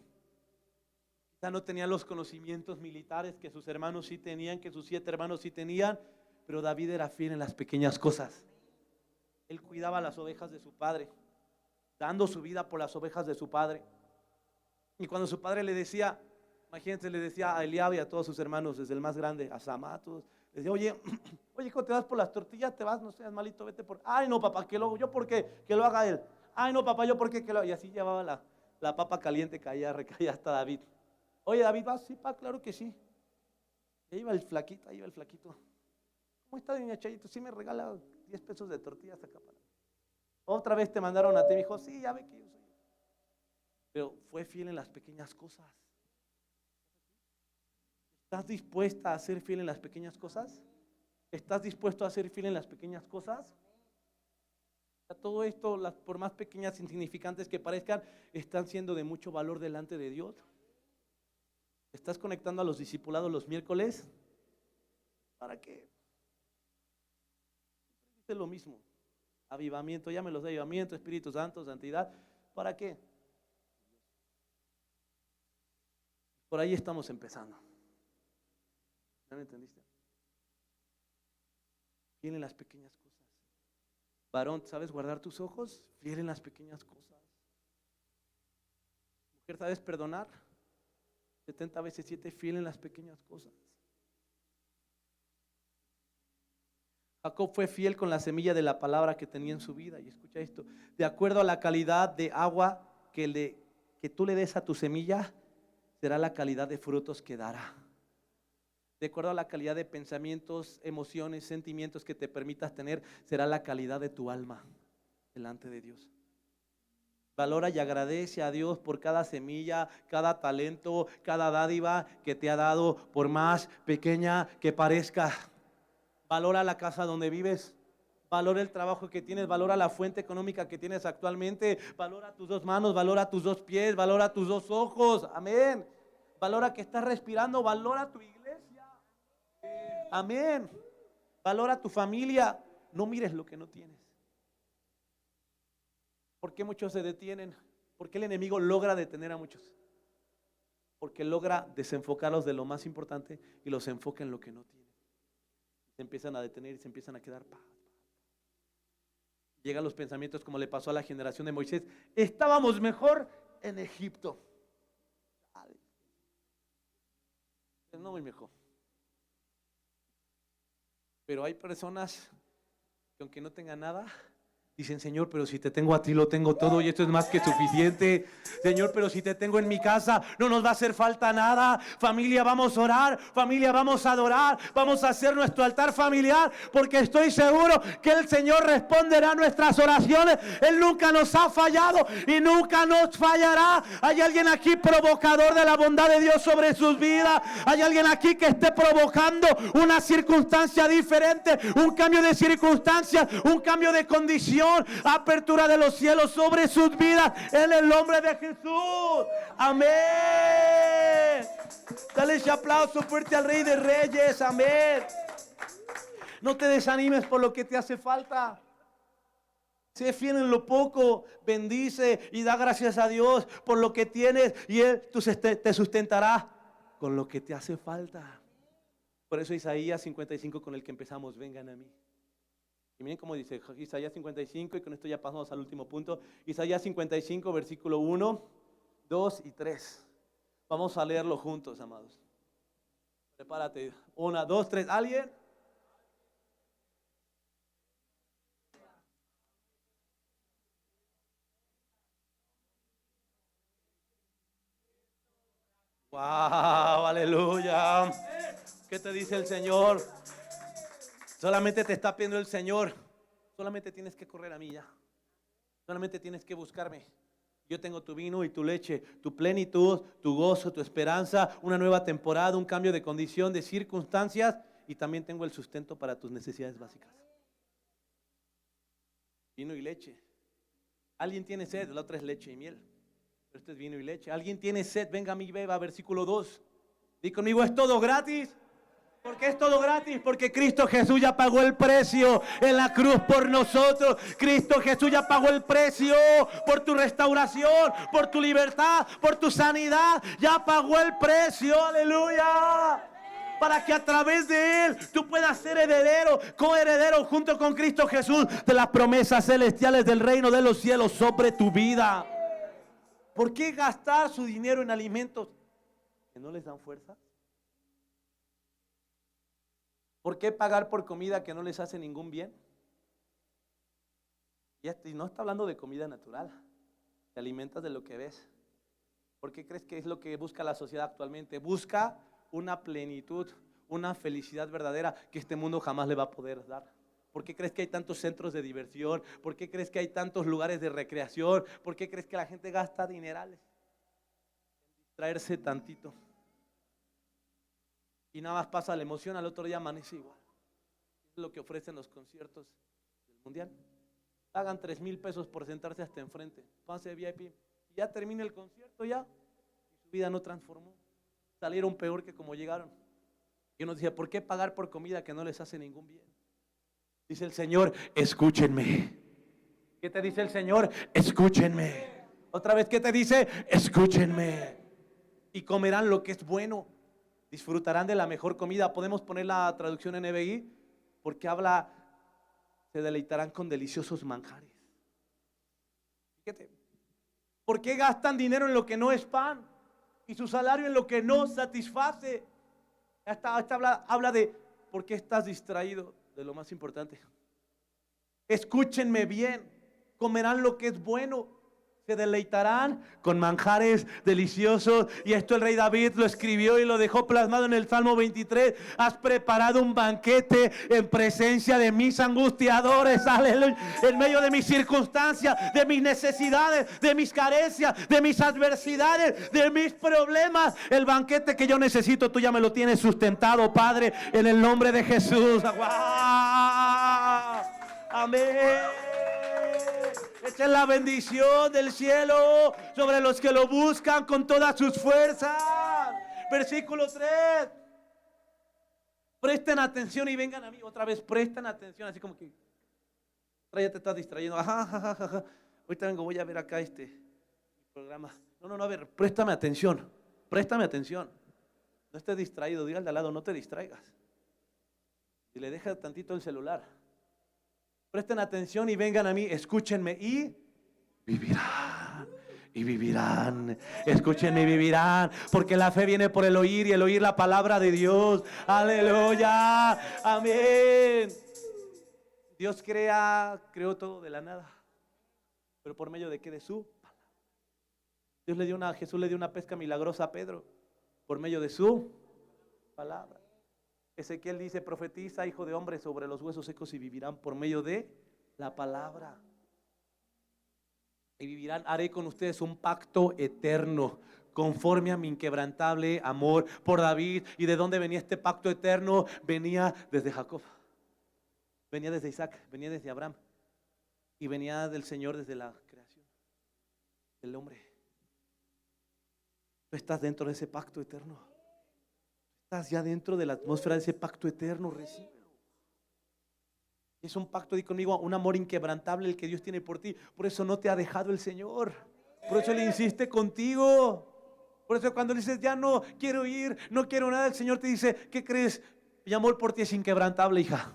Quizá no tenía los conocimientos militares que sus hermanos sí tenían, que sus 7 hermanos sí tenían, pero David era fiel en las pequeñas cosas. Él cuidaba las ovejas de su padre, dando su vida por las ovejas de su padre. Y cuando su padre le decía, imagínense, le decía a Eliab y a todos sus hermanos, desde el más grande, a Samá, a todos, le decía: oye, hijo, te vas por las tortillas, te vas, no seas malito, vete por... Ay, no, papá, que lo, yo por qué, que lo haga él. Ay, no, papá, yo por qué, que lo... Y así llevaba la papa caliente, recaía hasta David. Oye, David, ¿vas? Sí, pa, claro que sí. Y ahí iba el flaquito, ¿Cómo está, doña Chayito? Sí me regala 10 pesos de tortillas acá para... Otra vez te mandaron a ti, me dijo: sí, ya ve que yo soy. Pero fue fiel en las pequeñas cosas. ¿Estás dispuesta a ser fiel en las pequeñas cosas? ¿Estás dispuesto a ser fiel en las pequeñas cosas? Todo esto, por más pequeñas e insignificantes que parezcan, están siendo de mucho valor delante de Dios. ¿Estás conectando a los discipulados los miércoles? ¿Para qué? Es lo mismo. Avivamiento, llámelos de avivamiento, Espíritu Santo, santidad. ¿Para qué? Por ahí estamos empezando. ¿Ya me entendiste? Fiel en las pequeñas cosas. Varón, ¿sabes guardar tus ojos? Fiel en las pequeñas cosas. Mujer, ¿sabes perdonar? 70 veces 7, fiel en las pequeñas cosas. Jacob fue fiel con la semilla de la palabra que tenía en su vida. Y escucha esto: de acuerdo a la calidad de agua que tú le des a tu semilla, será la calidad de frutos que dará. De acuerdo a la calidad de pensamientos, emociones, sentimientos que te permitas tener, será la calidad de tu alma delante de Dios. Valora y agradece a Dios por cada semilla, cada talento, cada dádiva que te ha dado, por más pequeña que parezca. Valora la casa donde vives, valora el trabajo que tienes, valora la fuente económica que tienes actualmente, valora tus 2 manos, valora tus 2 pies, valora tus 2 ojos. Amén. Valora que estás respirando, valora tu iglesia. Amén. Valora tu familia. No mires lo que no tienes. ¿Por qué muchos se detienen? ¿Por qué el enemigo logra detener a muchos? Porque logra desenfocarlos de lo más importante y los enfoca en lo que no tienen. Se empiezan a detener y se empiezan a quedar. Llegan los pensamientos como le pasó a la generación de Moisés: estábamos mejor en Egipto. no, mi hijo. Pero hay personas que aunque no tengan nada, dicen, Señor, pero si te tengo a ti, lo tengo todo y esto es más que suficiente. Señor, pero si te tengo en mi casa, no nos va a hacer falta nada. Familia, vamos a orar. Familia, vamos a adorar. Vamos a hacer nuestro altar familiar, porque estoy seguro que el Señor responderá a nuestras oraciones. Él nunca nos ha fallado y nunca nos fallará. Hay alguien aquí provocador de la bondad de Dios sobre sus vidas. Hay alguien aquí que esté provocando una circunstancia diferente, un cambio de circunstancias, un cambio de condición. Apertura de los cielos sobre sus vidas en el nombre de Jesús. Amén. Dale ese aplauso fuerte al Rey de Reyes. Amén. No te desanimes por lo que te hace falta. Sé fiel en lo poco, bendice y da gracias a Dios por lo que tienes, y Él te sustentará con lo que te hace falta. Por eso Isaías 55, con el que empezamos, vengan a mí. Y miren cómo dice Isaías 55, y con esto ya pasamos al último punto. Isaías 55, versículo 1, 2 y 3. Vamos a leerlo juntos, amados. Prepárate. 1, 2, 3. ¿Alguien? Wow, aleluya. ¿Qué te dice el Señor? Solamente te está pidiendo el Señor. Solamente tienes que correr a mí ya. Solamente tienes que buscarme. Yo tengo tu vino y tu leche, tu plenitud, tu gozo, tu esperanza, una nueva temporada, un cambio de condición, de circunstancias, y también tengo el sustento para tus necesidades básicas. Vino y leche. ¿Alguien tiene sed? La otra es leche y miel. Pero este es vino y leche. ¿Alguien tiene sed? Venga a mí, beba. Versículo 2. Di conmigo, ¿es todo gratis? ¿Por qué es todo gratis? Porque Cristo Jesús ya pagó el precio en la cruz por nosotros. Cristo Jesús ya pagó el precio por tu restauración, por tu libertad, por tu sanidad. Ya pagó el precio, aleluya. Para que a través de Él tú puedas ser heredero, coheredero junto con Cristo Jesús de las promesas celestiales del reino de los cielos sobre tu vida. ¿Por qué gastar su dinero en alimentos que no les dan fuerza? ¿Por qué pagar por comida que no les hace ningún bien? Y no está hablando de comida natural. Te alimentas de lo que ves. ¿Por qué crees que es lo que busca la sociedad actualmente? Busca una plenitud, una felicidad verdadera que este mundo jamás le va a poder dar. ¿Por qué crees que hay tantos centros de diversión? ¿Por qué crees que hay tantos lugares de recreación? ¿Por qué crees que la gente gasta dinerales en distraerse tantito? Y nada más pasa la emoción, al otro día amanece igual. Es lo que ofrecen los conciertos del mundial. Pagan 3,000 pesos por sentarse hasta enfrente. Pase VIP. Y ya termina el concierto ya. Y su vida no transformó. Salieron peor que como llegaron. Y uno decía, ¿por qué pagar por comida que no les hace ningún bien? Dice el Señor, escúchenme. ¿Qué te dice el Señor? Escúchenme. Otra vez, ¿qué te dice? Escúchenme. Y comerán lo que es bueno. Disfrutarán de la mejor comida. Podemos poner la traducción en NBI, porque habla, se deleitarán con deliciosos manjares. Fíjate, ¿por qué gastan dinero en lo que no es pan y su salario en lo que no satisface? Esta habla de por qué estás distraído de lo más importante. Escúchenme bien, comerán lo que es bueno. Se deleitarán con manjares deliciosos. Y esto el rey David lo escribió y lo dejó plasmado en el Salmo 23. Has preparado un banquete en presencia de mis angustiadores. Aleluya. En medio de mis circunstancias, de mis necesidades, de mis carencias, de mis adversidades, de mis problemas. El banquete que yo necesito, tú ya me lo tienes sustentado, Padre, en el nombre de Jesús. ¡Wow! Amén. Esta es la bendición del cielo sobre los que lo buscan con todas sus fuerzas. Versículo 3. Presten atención y vengan a mí. Otra vez, presten atención. Así como que ya te estás distrayendo. Ajá, ajá, ajá. Ahorita vengo, voy a ver acá este programa. No, a ver, préstame atención. Préstame atención. No estés distraído. Diga al de al lado, no te distraigas. Y le deja tantito el celular. Presten atención y vengan a mí, escúchenme y vivirán. y vivirán. Escuchen y vivirán, porque la fe viene por el oír y el oír la palabra de Dios. Aleluya, amén. Dios creó todo de la nada, pero por medio de qué, de su palabra. Jesús le dio una pesca milagrosa a Pedro por medio de su palabra. Ezequiel dice: profetiza, hijo de hombre, sobre los huesos secos y vivirán por medio de la palabra. Y vivirán, haré con ustedes un pacto eterno, conforme a mi inquebrantable amor por David. ¿Y de dónde venía este pacto eterno? Venía desde Jacob, venía desde Isaac, venía desde Abraham, y venía del Señor desde la creación del hombre. Tú estás dentro de ese pacto eterno. Estás ya dentro de la atmósfera de ese pacto eterno. Recíbelo. Es un pacto, di conmigo, un amor inquebrantable el que Dios tiene por ti. Por eso no te ha dejado el Señor. Por eso Él insiste contigo. Por eso cuando dices: ya no quiero ir, no quiero nada, el Señor te dice: ¿qué crees? Mi amor por ti es inquebrantable, hija.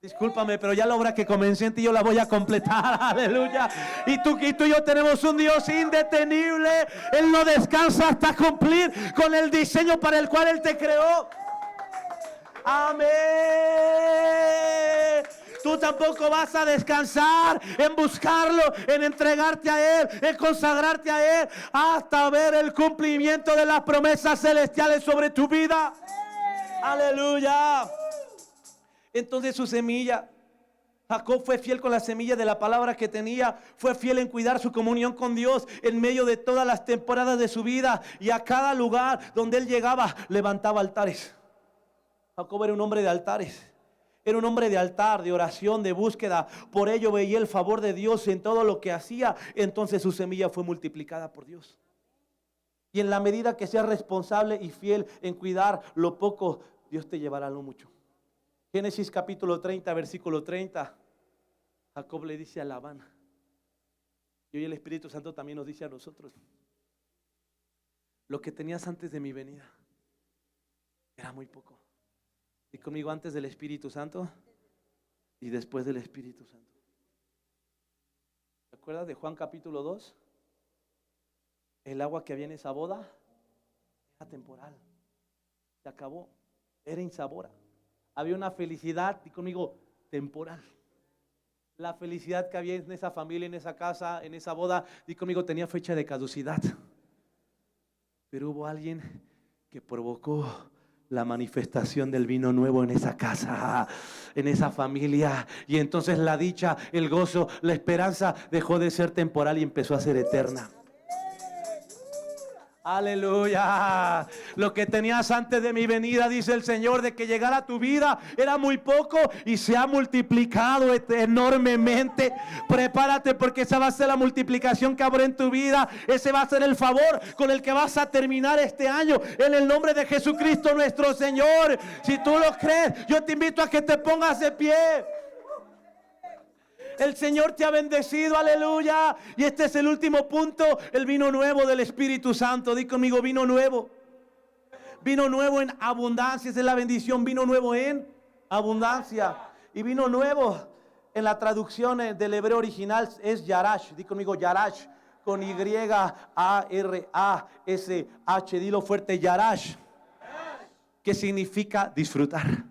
Discúlpame, pero ya la obra que comencé en ti yo la voy a completar. Aleluya. Y tú y yo tenemos un Dios indetenible. Él no descansa hasta cumplir con el diseño para el cual Él te creó. Amén. Tú tampoco vas a descansar en buscarlo, en entregarte a Él, en consagrarte a Él, hasta ver el cumplimiento de las promesas celestiales sobre tu vida. Aleluya. Entonces su semilla, Jacob fue fiel con la semilla de la palabra que tenía, fue fiel en cuidar su comunión con Dios en medio de todas las temporadas de su vida, y a cada lugar donde él llegaba levantaba altares. Jacob era un hombre de altares. Era un hombre de altar, de oración, de búsqueda. Por ello veía el favor de Dios en todo lo que hacía. Entonces su semilla fue multiplicada por Dios. Y en la medida que seas responsable y fiel en cuidar lo poco, Dios te llevará a lo mucho. Génesis capítulo 30, versículo 30. Jacob le dice a Labán, y hoy el Espíritu Santo también nos dice a nosotros: lo que tenías antes de mi venida era muy poco. Y conmigo: antes del Espíritu Santo y después del Espíritu Santo. ¿Te acuerdas de Juan capítulo 2? El agua que había en esa boda era temporal. Se acabó. Era insabora. Había una felicidad, y conmigo, temporal. La felicidad que había en esa familia, en esa casa, en esa boda, y conmigo, tenía fecha de caducidad. Pero hubo alguien que provocó la manifestación del vino nuevo en esa casa, en esa familia. Y entonces la dicha, el gozo, la esperanza dejó de ser temporal y empezó a ser eterna. Aleluya. Lo que tenías antes de mi venida, dice el Señor, de que llegara a tu vida, era muy poco y se ha multiplicado enormemente. Prepárate, porque esa va a ser la multiplicación que habrá en tu vida. Ese va a ser el favor con el que vas a terminar este año, en el nombre de Jesucristo nuestro Señor. Si tú lo crees, yo te invito a que te pongas de pie. El Señor te ha bendecido, aleluya. Y este es el último punto: el vino nuevo del Espíritu Santo. Di conmigo: vino nuevo. Vino nuevo en abundancia, esa es la bendición. Vino nuevo en abundancia. Y vino nuevo, en la traducción del hebreo original, es Yarash. Di conmigo: Yarash, con Y-A-R-A-S-H. Dilo fuerte: Yarash. ¿Qué significa disfrutar?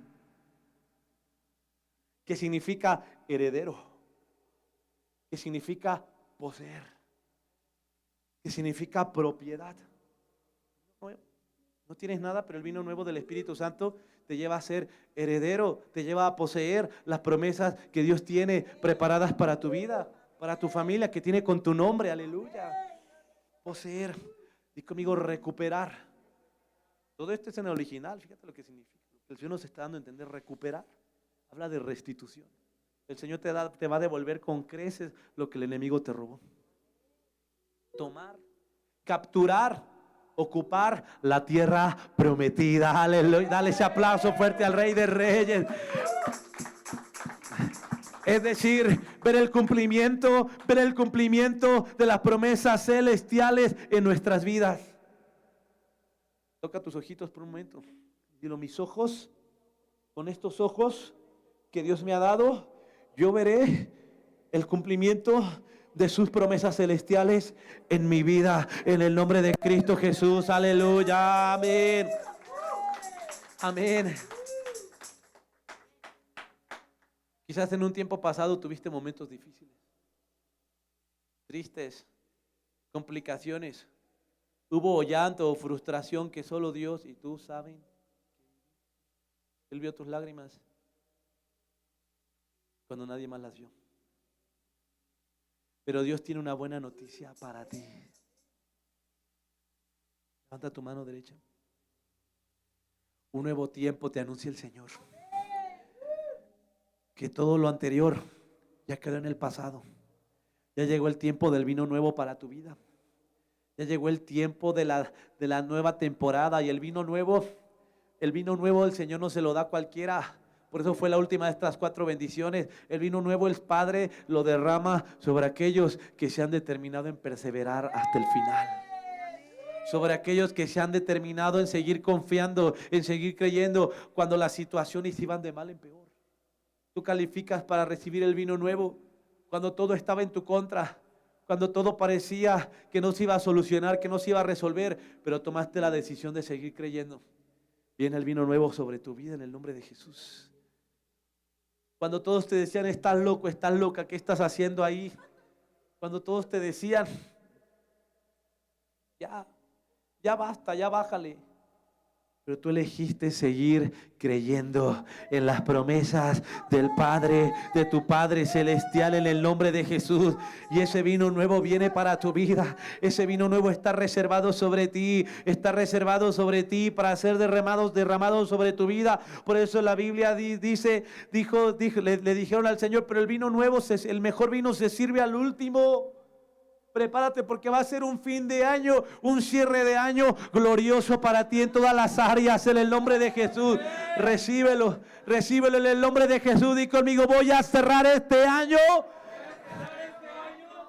¿Qué significa heredero? ¿Qué significa poseer? ¿Qué significa propiedad? No tienes nada, pero el vino nuevo del Espíritu Santo te lleva a ser heredero, te lleva a poseer las promesas que Dios tiene preparadas para tu vida, para tu familia, que tiene con tu nombre. Aleluya. Poseer. Di conmigo: recuperar. Todo esto es en el original. Fíjate lo que significa. El Señor nos está dando a entender: recuperar. Habla de restitución. El Señor te va a devolver con creces lo que el enemigo te robó. Tomar, capturar, ocupar la tierra prometida. Aleluya. Dale ese aplauso fuerte al Rey de Reyes. Es decir, ver el cumplimiento de las promesas celestiales en nuestras vidas. Toca tus ojitos por un momento. Dilo: mis ojos, con estos ojos que Dios me ha dado, yo veré el cumplimiento de sus promesas celestiales en mi vida, en el nombre de Cristo Jesús. Aleluya, amén. Amén. Quizás en un tiempo pasado tuviste momentos difíciles, tristes, complicaciones. Hubo llanto o frustración que solo Dios y tú saben. Él vio tus lágrimas cuando nadie más las vio. Pero Dios tiene una buena noticia para ti. Levanta tu mano derecha. Un nuevo tiempo te anuncia el Señor. Que todo lo anterior ya quedó en el pasado. Ya llegó el tiempo del vino nuevo para tu vida. Ya llegó el tiempo de la nueva temporada. Y el vino nuevo el Señor no se lo da a cualquiera. Por eso fue la última de estas 4 bendiciones. El vino nuevo el Padre lo derrama sobre aquellos que se han determinado en perseverar hasta el final. Sobre aquellos que se han determinado en seguir confiando, en seguir creyendo cuando las situaciones iban de mal en peor. Tú calificas para recibir el vino nuevo cuando todo estaba en tu contra, cuando todo parecía que no se iba a solucionar, que no se iba a resolver, pero tomaste la decisión de seguir creyendo. Viene el vino nuevo sobre tu vida en el nombre de Jesús. Cuando todos te decían, estás loco, estás loca, ¿qué estás haciendo ahí? Cuando todos te decían, ya basta, ya bájale. Pero tú elegiste seguir creyendo en las promesas del Padre, de tu Padre Celestial, en el nombre de Jesús. Y ese vino nuevo viene para tu vida. Ese vino nuevo está reservado sobre ti. Está reservado sobre ti para ser derramado sobre tu vida. Por eso la Biblia le dijeron al Señor, pero el vino nuevo, el mejor vino se sirve al último. Prepárate porque va a ser un fin de año, un cierre de año glorioso para ti en todas las áreas, en el nombre de Jesús. Recíbelo en el nombre de Jesús. Di conmigo, voy a cerrar este año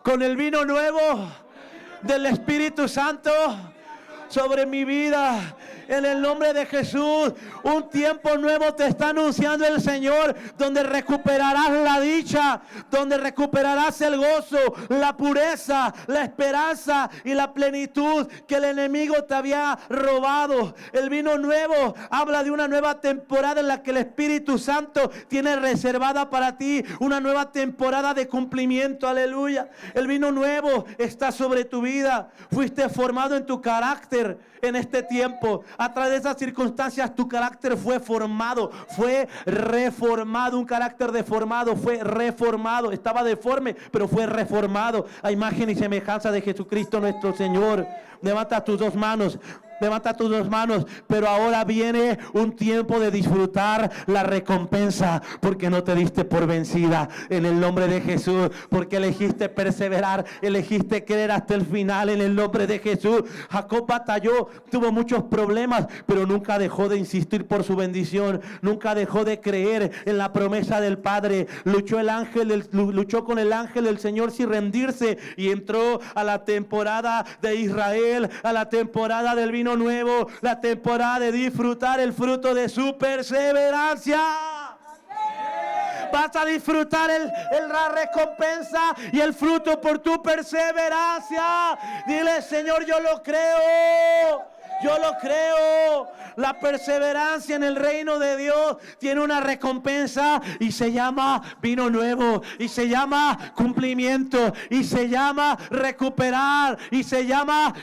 con el vino nuevo del Espíritu Santo sobre mi vida. En el nombre de Jesús, un tiempo nuevo te está anunciando el Señor, donde recuperarás la dicha, donde recuperarás el gozo, la pureza, la esperanza y la plenitud que el enemigo te había robado. El vino nuevo habla de una nueva temporada en la que el Espíritu Santo tiene reservada para ti, una nueva temporada de cumplimiento. Aleluya. El vino nuevo está sobre tu vida. Fuiste formado en tu carácter en este tiempo. A través de esas circunstancias tu carácter fue formado, fue reformado. Un carácter deformado fue reformado. Estaba deforme, pero fue reformado a imagen y semejanza de Jesucristo nuestro Señor. Levanta tus dos manos. Levanta tus dos manos, pero ahora viene un tiempo de disfrutar la recompensa, porque no te diste por vencida en el nombre de Jesús, porque elegiste perseverar, elegiste creer hasta el final en el nombre de Jesús. Jacob batalló, tuvo muchos problemas, pero nunca dejó de insistir por su bendición, nunca dejó de creer en la promesa del Padre. Luchó con el ángel del Señor sin rendirse y entró a la temporada de Israel, a la temporada del vino nuevo, la temporada de disfrutar el fruto de su perseverancia. Vas a disfrutar la recompensa y el fruto por tu perseverancia. Dile, Señor, yo lo creo. Yo lo creo. La perseverancia en el reino de Dios tiene una recompensa y se llama vino nuevo, y se llama cumplimiento, y se llama recuperar, y se llama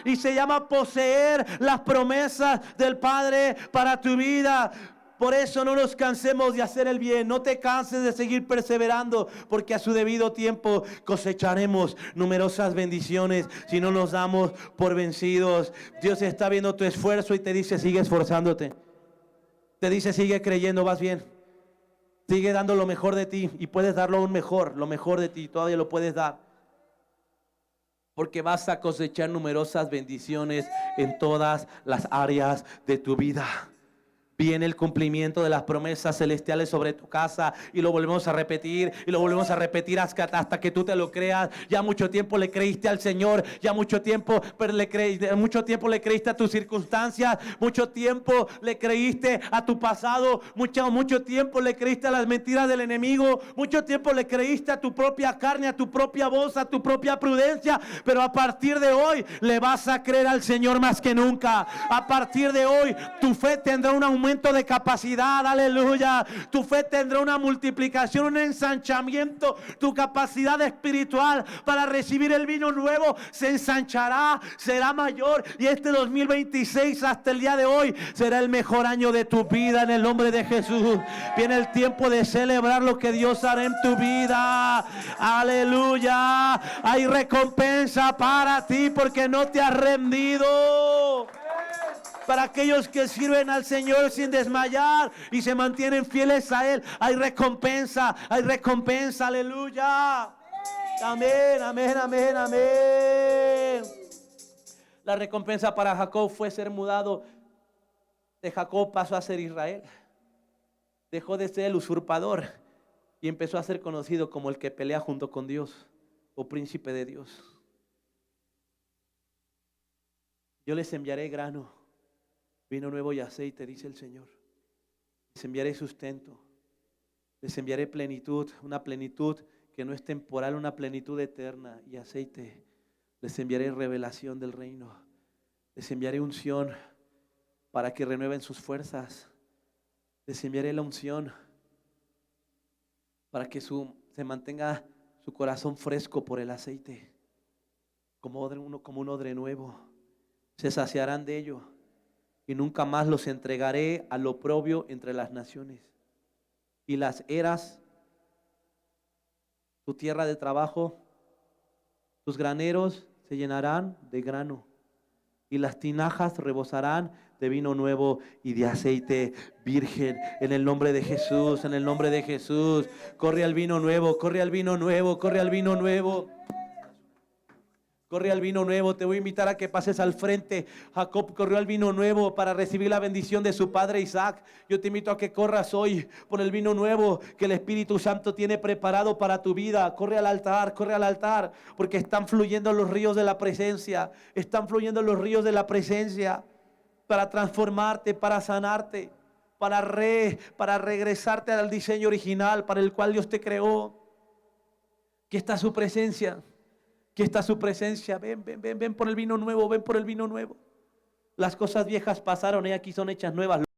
poseer las promesas del Padre para tu vida. Por eso no nos cansemos de hacer el bien. No te canses de seguir perseverando, porque a su debido tiempo cosecharemos numerosas bendiciones si no nos damos por vencidos. Dios está viendo tu esfuerzo y te dice, sigue esforzándote. Te dice, sigue creyendo, vas bien. Sigue dando lo mejor de ti, y puedes darlo aún mejor, lo mejor de ti, todavía lo puedes dar. Porque vas a cosechar numerosas bendiciones en todas las áreas de tu vida. Viene el cumplimiento de las promesas celestiales sobre tu casa y lo volvemos a repetir y lo volvemos a repetir hasta que tú te lo creas. Ya mucho tiempo le creíste al Señor, ya mucho tiempo, mucho tiempo le creíste a tus circunstancias, mucho tiempo le creíste a tu pasado, mucho tiempo le creíste a las mentiras del enemigo, mucho tiempo le creíste a tu propia carne, a tu propia voz, a tu propia prudencia, pero a partir de hoy le vas a creer al Señor más que nunca. A partir de hoy tu fe tendrá un aumento de capacidad, aleluya. Tu fe tendrá una multiplicación, un ensanchamiento. Tu capacidad espiritual para recibir el vino nuevo se ensanchará, será mayor. Y este 2026 hasta el día de hoy será el mejor año de tu vida en el nombre de Jesús. Viene el tiempo de celebrar lo que Dios hará en tu vida, aleluya. Hay recompensa para ti porque no te has rendido. Para aquellos que sirven al Señor sin desmayar y se mantienen fieles a Él, hay recompensa, aleluya. Amén, amén, amén, amén. La recompensa para Jacob fue ser mudado. De Jacob pasó a ser Israel. Dejó de ser el usurpador y empezó a ser conocido como el que pelea junto con Dios o príncipe de Dios. Yo les enviaré grano, vino nuevo y aceite, dice el Señor. Les enviaré sustento, les enviaré plenitud, una plenitud que no es temporal, una plenitud eterna, y aceite. Les enviaré revelación del reino, les enviaré unción para que renueven sus fuerzas. Les enviaré la unción para que se mantenga su corazón fresco por el aceite, como un odre nuevo. Se saciarán de ello y nunca más los entregaré al oprobio entre las naciones. Y las eras, tu tierra de trabajo, tus graneros se llenarán de grano y las tinajas rebosarán de vino nuevo y de aceite virgen. En el nombre de Jesús, en el nombre de Jesús. Corre al vino nuevo, corre al vino nuevo, corre al vino nuevo. Corre al vino nuevo. Te voy a invitar a que pases al frente. Jacob corrió al vino nuevo para recibir la bendición de su padre Isaac. Yo te invito a que corras hoy por el vino nuevo que el Espíritu Santo tiene preparado para tu vida. Corre al altar, porque están fluyendo los ríos de la presencia. Están fluyendo los ríos de la presencia para transformarte, para sanarte, para regresarte al diseño original para el cual Dios te creó. Aquí está su presencia. Aquí está su presencia. Ven por el vino nuevo, ven por el vino nuevo. Las cosas viejas pasaron y aquí son hechas nuevas.